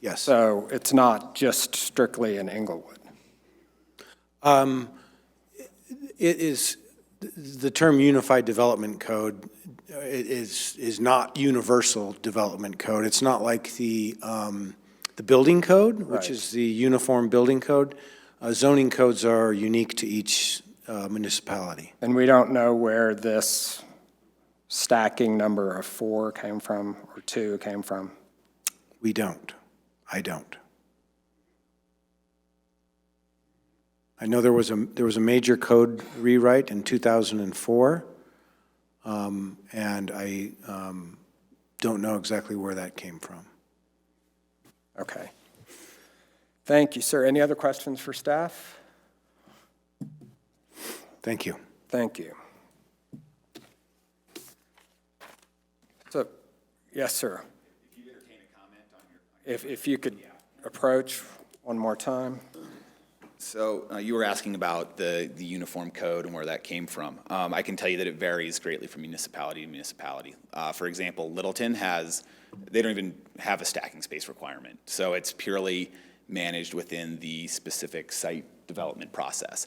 Yes. So it's not just strictly in Inglewood. It is, the term Unified Development Code is not Universal Development Code. It's not like the building code, which Right. is the uniform building code. Zoning codes are unique to each municipality. And we don't know where this stacking number of 4 came from, or 2 came from. We don't. I don't. I know there was a major code rewrite in 2004, and I don't know exactly where that came from. Okay. Thank you, sir. Any other questions for staff? Thank you. Thank you. So, yes, sir. If you entertain a comment on your. If you could approach one more time. So you were asking about the uniform code and where that came from. I can tell you that it varies greatly from municipality to municipality. For example, Littleton they don't even have a stacking space requirement. So it's purely managed within the specific site development process.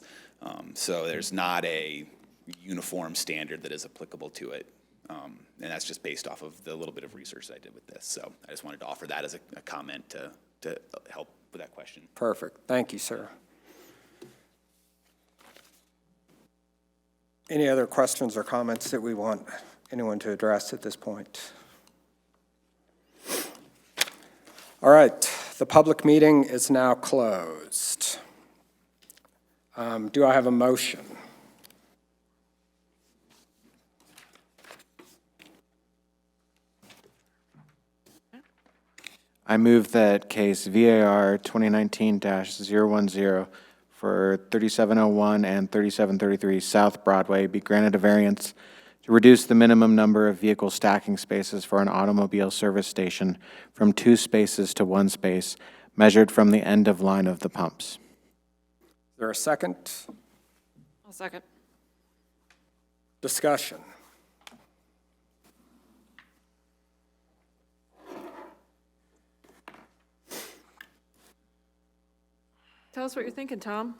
So there's not a uniform standard that is applicable to it. And that's just based off of the little bit of research I did with this. So I just wanted to offer that as a comment to help with that question. Perfect. Thank you, sir. Any other questions or comments that we want anyone to address at this point? All right, the public meeting is now closed. Do I have a motion? I move that case VAR 2019-010 for 3701 and 3733 South Broadway be granted a variance to reduce the minimum number of vehicle stacking spaces for an automobile service station from 2 spaces to 1 space, measured from the end of line of the pumps. there a second? I'll second. Discussion. Tell us what you're thinking, Tom.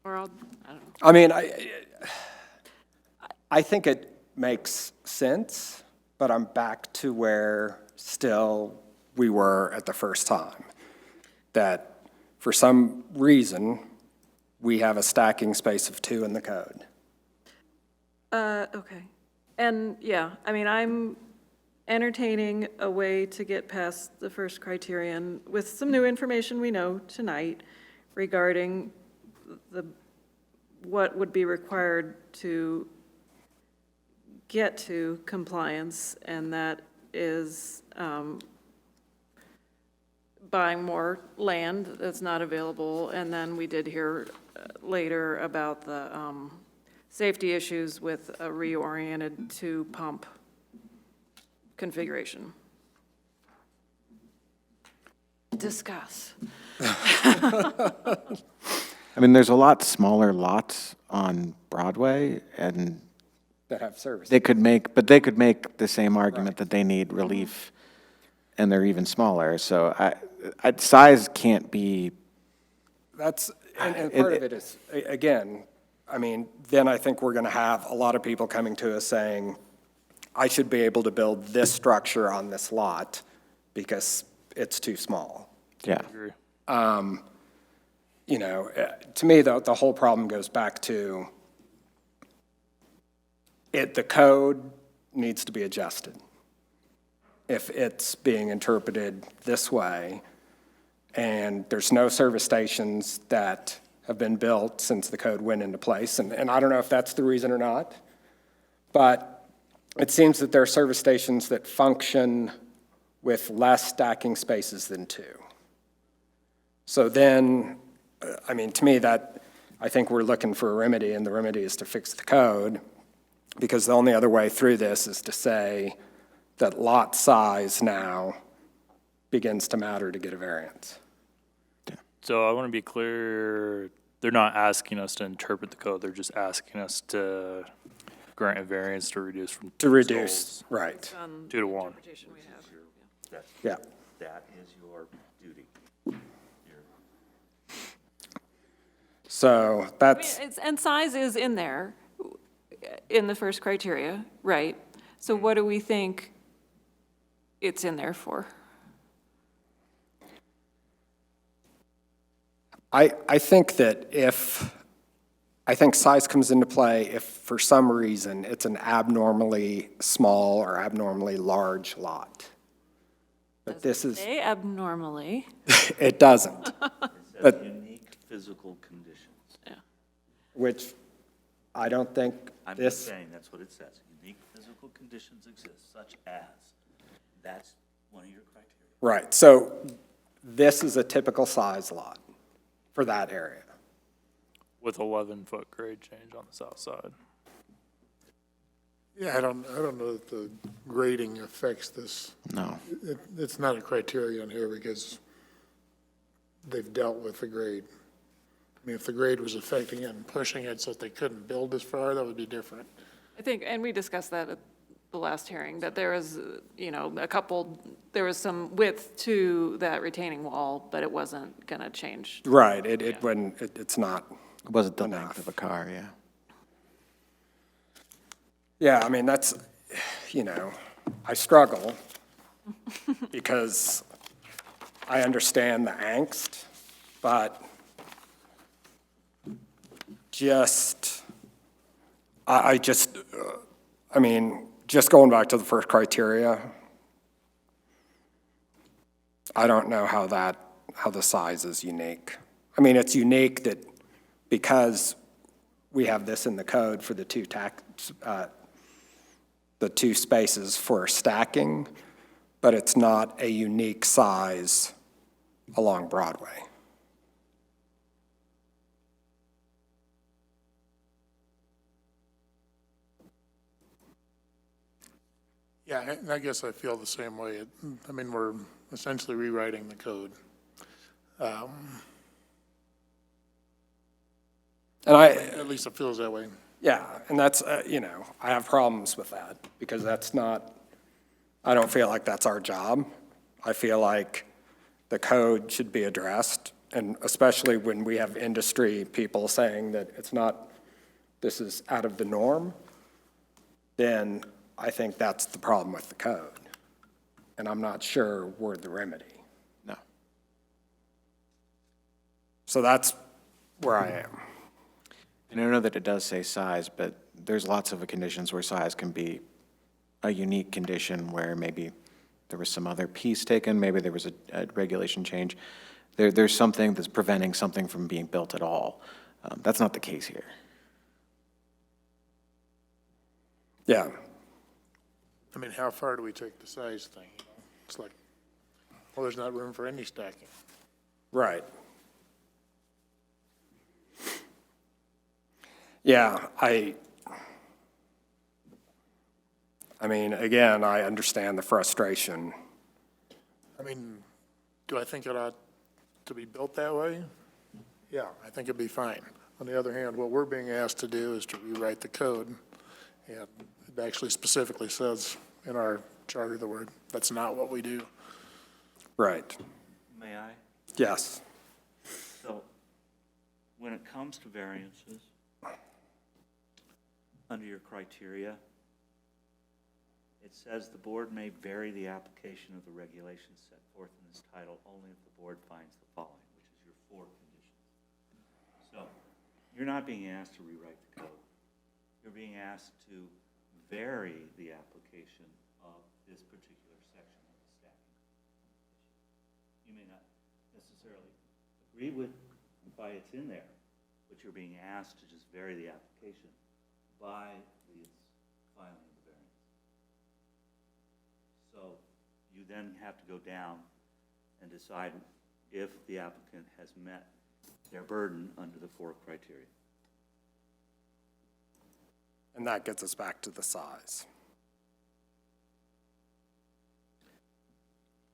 Or I don't know. I mean, I think it makes sense, but I'm back to where still we were at the first time. That for some reason, we have a stacking space of 2 in the code. Okay. And, yeah, I mean, I'm entertaining a way to get past the first criterion with some new information we know tonight regarding what would be required to get to compliance, and that is buying more land that's not available. And then we did hear later about the safety issues with a reoriented two-pump configuration. Discuss. I mean, there's a lot smaller lots on Broadway, and That have service. they could make the same argument that they need relief, and they're even smaller. So size can't be. That's, and part of it is, again, I mean, then I think we're going to have a lot of people coming to us saying, I should be able to build this structure on this lot because it's too small. Yeah. You know, to me, the whole problem goes back to the code needs to be adjusted. If it's being interpreted this way, and there's no service stations that have been built since the code went into place, and I don't know if that's the reason or not, but it seems that there are service stations that function with less stacking spaces than 2. So then, I mean, to me, I think we're looking for a remedy, and the remedy is to fix the code, because the only other way through this is to say that lot size now begins to matter to get a variance. So I want to be clear, they're not asking us to interpret the code, they're just asking us to grant a variance to reduce from. To reduce, right. 2 to 1. Interpretation we have. Yeah. That is your duty. So that's, And size is in there, in the first criteria, right? So what do we think it's in there for? I think that I think size comes into play if for some reason it's an abnormally small or abnormally large lot. But this is, Say abnormally. it doesn't, It But- says unique physical conditions. which I don't think I'm just this, saying, that's what it says. Unique physical conditions exist, such as, that's one of your criteria. right. So this is a typical size lot for that area. With 11-foot grade change on the south side. Yeah, I don't know that the grading affects this. No. It's not a criterion here because they've dealt with the grade. I mean, if the grade was affecting it and pushing it so that they couldn't build this far, that would be different. I think, and we discussed that at the last hearing, that there was, there was some width to that retaining wall, but it wasn't going to change. Right, it wouldn't, it's not. It wasn't the Enough. length of a car, yeah. Yeah, I mean, that's, I struggle because I understand the angst, but just going back to the first criteria, I don't know how the size is unique. I mean, it's unique that because we have this in the code for the two spaces for stacking, but it's not a unique size along Broadway. Yeah, and I guess I feel the same way. I mean, we're essentially rewriting the code. And At least it feels that way. yeah, and that's, I have problems with that because that's not, I don't feel like that's our job. I feel like the code should be addressed, and especially when we have industry people saying that it's not, this is out of the norm, then I think that's the problem with the code. And I'm not sure we're the remedy. No. So that's where I am. And I know that it does say size, but there's lots of conditions where size can be a unique condition where maybe there was some other piece taken, maybe there was a regulation change. There's something that's preventing something from being built at all. That's not the case here. Yeah. I mean, how far do we take the size thing? It's like, well, there's not room for any stacking. Right. Yeah, I mean, again, I understand the frustration. I mean, do I think it ought to be built that way? Yeah, I think it'd be fine. On the other hand, what we're being asked to do is to rewrite the code. And it actually specifically says in our charter the word, that's not what we do. Right. May I? Yes. So, when it comes to variances, under your criteria, it says the board may vary the application of the regulations set forth in this title only if the board finds the following, which is your 4 conditions. So, you're not being asked to rewrite the code. You're being asked to vary the application of this particular section of the stacking. You may not necessarily agree with why it's in there, but you're being asked to just vary the application by the filing of the variance. So you then have to go down and decide if the applicant has met their burden under the 4 criteria. And that gets us back to the size,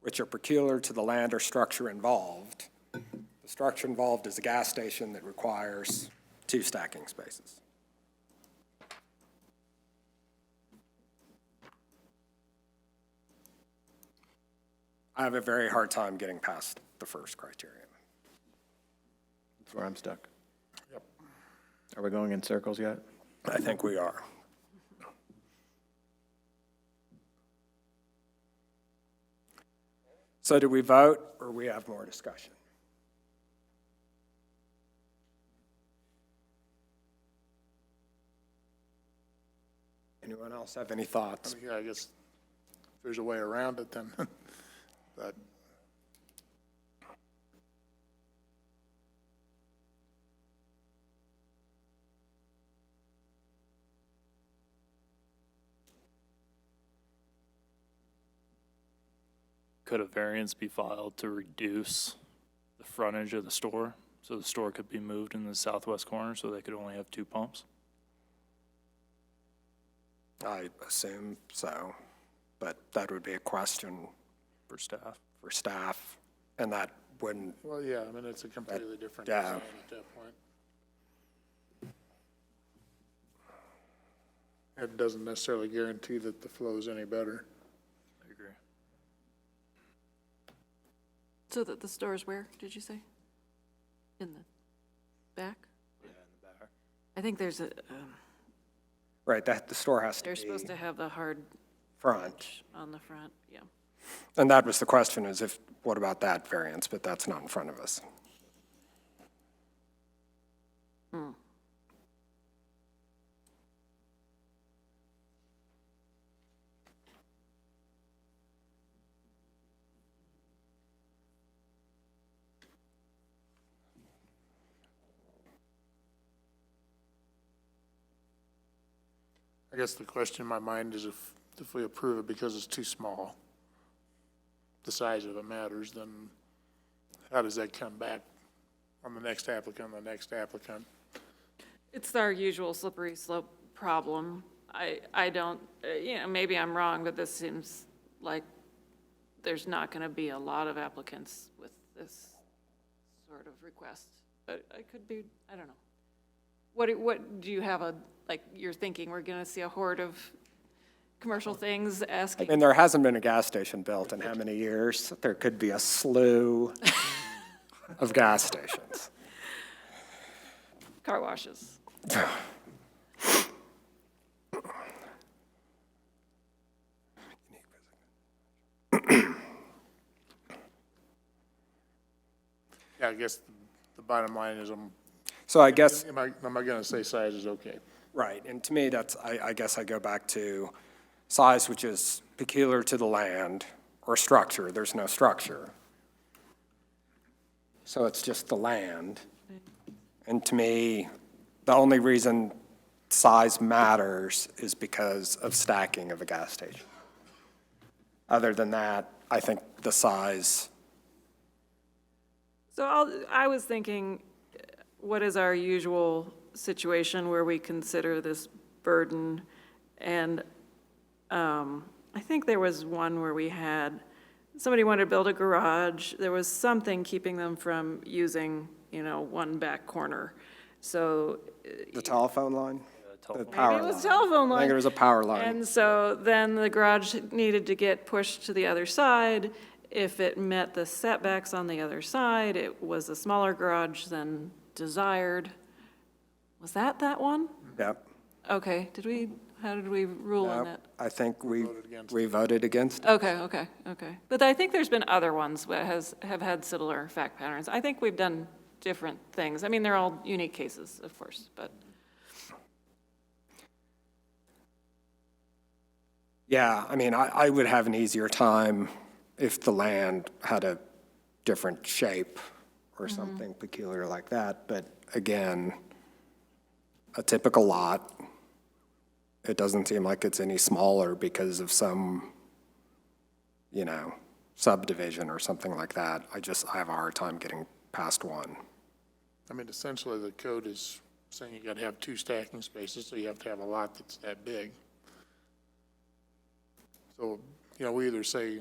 which are peculiar to the land or structure involved. The structure involved is a gas station that requires 2 stacking spaces. I have a very hard time getting past the first criterion. That's where I'm stuck. Yep. Are we going in circles yet? I think we are. So do we vote, or we have more discussion? Anyone else have any thoughts? I mean, yeah, I guess if there's a way around it, then, but Could a variance be filed to reduce the frontage of the store? So the store could be moved in the southwest corner so they could only have 2 pumps? I assume so, but that would be a question For staff. for staff, and that wouldn't, well, yeah, I mean, it's a completely different yeah. design at that point. It doesn't necessarily guarantee that the flow is any better. I agree. So that the store is where, did you say? In the back? Yeah, in the back. I think there's a, right, that the store has to they're be supposed to have the hard front. on the front, yeah. And that was the question, is if, what about that variance, but that's not in front of us. I guess the question in my mind is if we approve it because it's too small, the size of it matters, then how does that come back on the next applicant, It's our usual slippery slope problem. I don't, maybe I'm wrong, but this seems like there's not going to be a lot of applicants with this sort of request. But it could be, I don't know. What do you have like, you're thinking we're gonna see a horde of commercial things asking? And there hasn't been a gas station built in how many years? There could be a slew of gas stations. Car washes. Yeah, I guess the bottom line is, So I guess, am I gonna say size is okay? right, and to me, that's, I guess I go back to size, which is peculiar to the land, or structure, there's no structure. So it's just the land. And to me, the only reason size matters is because of stacking of a gas station. Other than that, I think the size, So I was thinking, what is our usual situation where we consider this burden? And I think there was one where we had, somebody wanted to build a garage. There was something keeping them from using, one back corner. So the telephone line? The maybe power it was line. telephone I line. think it was a power line. And so then the garage needed to get pushed to the other side. If it met the setbacks on the other side, it was a smaller garage than desired. Was that one? Yep. Okay, how did we rule on Yep. that? I think we voted against it. Okay. But I think there's been other ones that have had similar fact patterns. I think we've done different things. I mean, they're all unique cases, of course, but. Yeah, I mean, I would have an easier time if the land had a different shape or something peculiar like that. But again, a typical lot, it doesn't seem like it's any smaller because of some, subdivision or something like that. I have a hard time getting past one. I mean, essentially, the code is saying you gotta have 2 stacking spaces, so you have to have a lot that's that big. So, we either say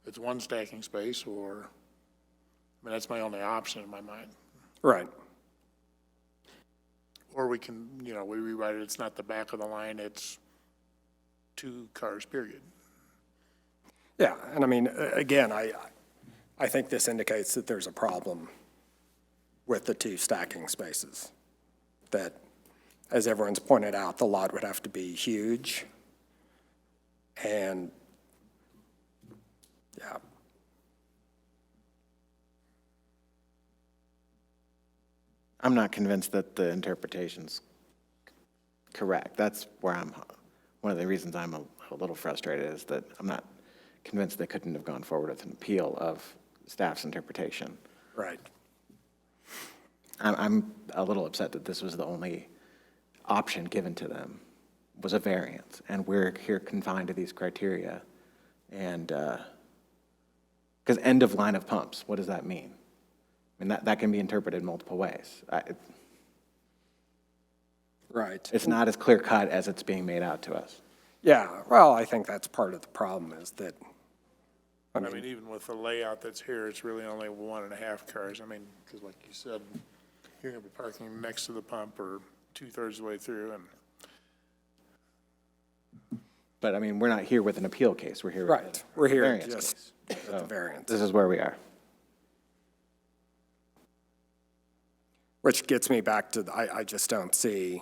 it's 1 stacking space, or, that's my only option in my mind. Right. Or we can, we rewrite it, it's not the back of the line, it's 2 cars, period. Yeah, and I mean, again, I think this indicates that there's a problem with the 2 stacking spaces. That, as everyone's pointed out, the lot would have to be huge. And, yeah. I'm not convinced that the interpretation's correct. That's where one of the reasons I'm a little frustrated is that I'm not convinced they couldn't have gone forward with an appeal of staff's interpretation. Right. I'm a little upset that this was the only option given to them, was a variance, and we're here confined to these criteria. And, because end of line of pumps, what does that mean? I mean, that can be interpreted multiple ways. Right. It's not as clear cut as it's being made out to us. Yeah, well, I think that's part of the problem is that, I mean, even with the layout that's here, it's really only 1.5 cars. I mean, because like you said, you're gonna be parking next to the pump or 2/3 of the way through, and But I mean, we're not here with an appeal case, we're here with right, we're a here variance just case. at the variance. This is where we are. Which gets me back to, I just don't see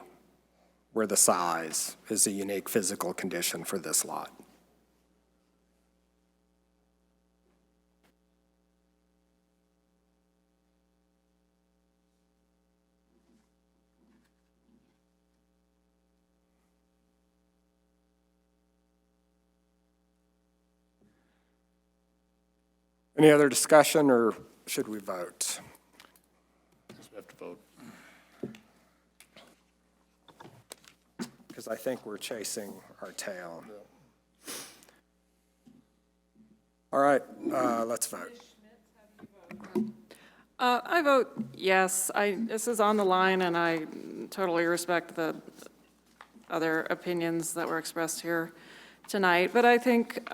where the size is a unique physical condition for this lot. Any other discussion, or should we vote? we have to vote. Because I think we're chasing our tail. All right, let's vote. I vote yes. This is on the line, and I totally respect the other opinions that were expressed here tonight. But I think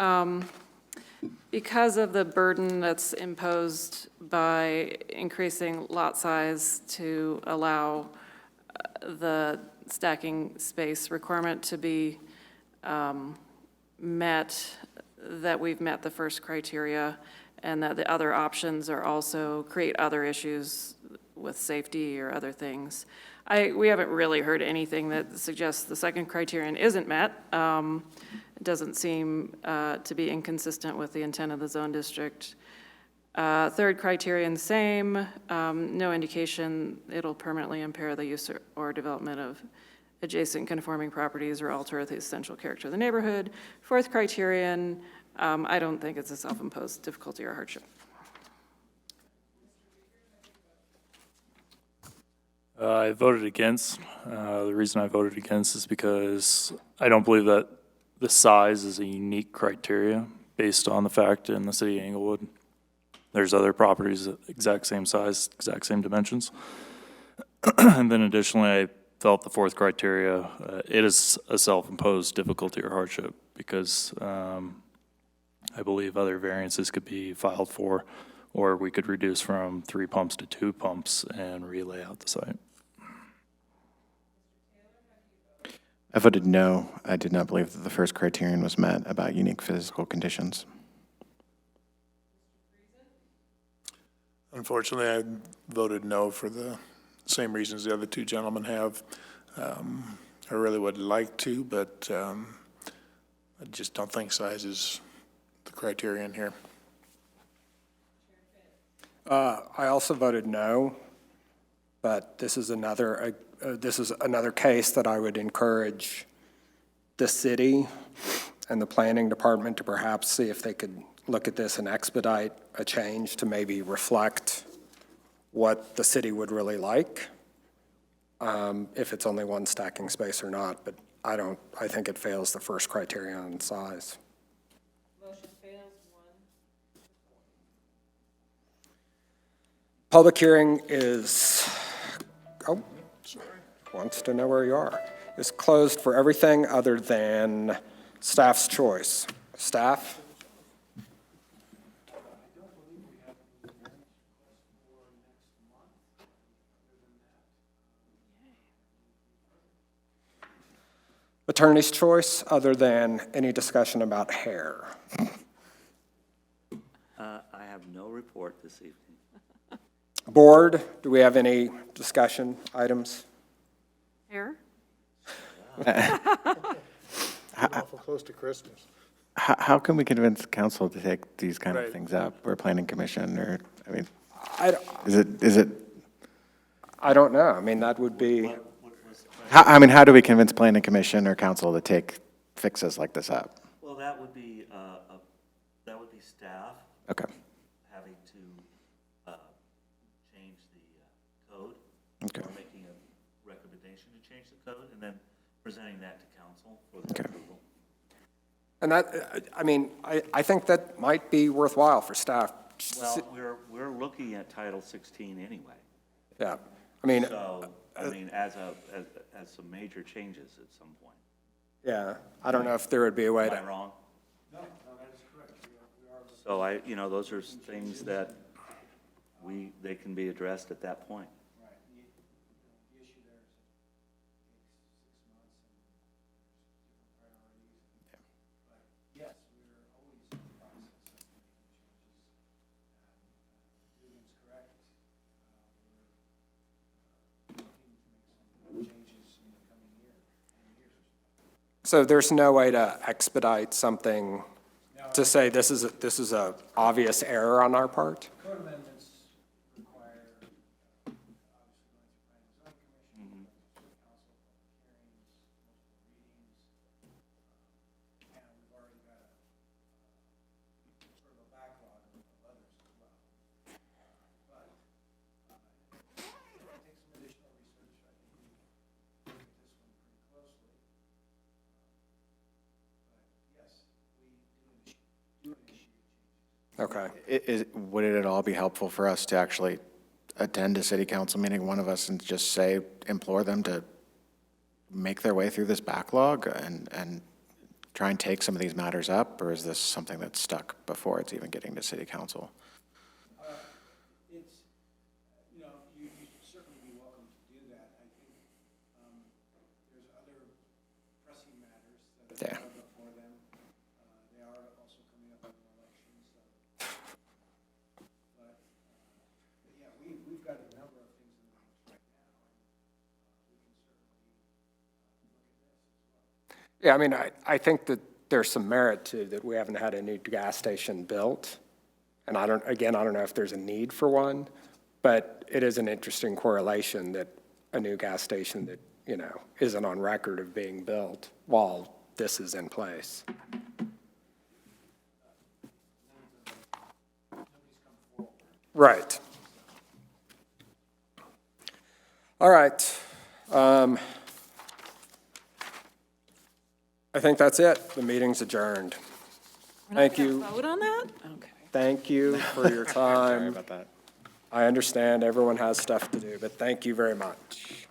because of the burden that's imposed by increasing lot size to allow the stacking space requirement to be met, that we've met the first criteria, and that the other options are also create other issues with safety or other things. We haven't really heard anything that suggests the second criterion isn't met. It doesn't seem to be inconsistent with the intent of the zone district. Third criterion, same, no indication it'll permanently impair the use or development of adjacent conforming properties or alter the essential character of the neighborhood. Fourth criterion, I don't think it's a self-imposed difficulty or hardship. I voted against. The reason I voted against is because I don't believe that the size is a unique criteria based on the fact in the city of Englewood, there's other properties exact same size, exact same dimensions. And then additionally, I felt the fourth criteria, it is a self-imposed difficulty or hardship because I believe other variances could be filed for, or we could reduce from 3 pumps to 2 pumps and relay out the site. I voted no. I did not believe that the first criterion was met about unique physical conditions. Unfortunately, I voted no for the same reasons the other two gentlemen have. I really would like to, but I just don't think size is the criterion here. I also voted no, but this is another case that I would encourage the city and the planning department to perhaps see if they could look at this and expedite a change to maybe reflect what the city would really like, if it's only one stacking space or not, but I think it fails the first criterion on size. Motion fails, 1. Public hearing is, wants to know where you are, is closed for everything other than staff's choice. Staff? Attorney's choice, other than any discussion about hair. I have no report this evening. Board, do we have any discussion items? Hair? Awful close to Christmas. How can we convince council to take these kind of Right. things up, or planning commission, or, I mean, I is it, I don't know. I mean, that would be, how do we convince planning commission or council to take fixes like this up? Well, that would be staff Okay, having to change the code. Okay. Or making a recommendation to change the code, and then presenting that to council for their Okay. approval. and that, I mean, I think that might be worthwhile for staff. Well, we're looking at Title 16 anyway. Yeah, I mean, So, I mean, as some major changes at some point. yeah, I don't know if there would be a way Am I to, wrong? No, that is correct. So those are things that they can be addressed at that point. so there's no way to expedite something to say this is a obvious error on our part? Code amendments require, obviously, going through planning and zoning commission, council, public hearings, multiple readings, and we've already got a sort of a backlog of others as well. But it takes some additional research. I think we look at this one pretty closely. But yes, we do initiate changes. Okay. Would it at all be helpful for us to actually attend a city council meeting, one of us, and just implore them to make their way through this backlog and try and take some of these matters up, or is this something that's stuck before it's even getting to city council? It's, you know, you certainly be welcome to do that. I think there's other pressing matters that Yeah. are before them. They are also coming up on the elections, so. But yeah, we've got a number of things in the works right now, and we can certainly look at this as well. Yeah, I mean, I think that there's some merit to that we haven't had a new gas station built. And I don't know if there's a need for one, but it is an interesting correlation that a new gas station that, you know, isn't on record of being built while this is in place. Right. All right. I think that's it. The meeting's adjourned. Thank you. Vote on that? Okay. Thank you for your Sorry time. about that. I understand everyone has stuff to do, but thank you very much.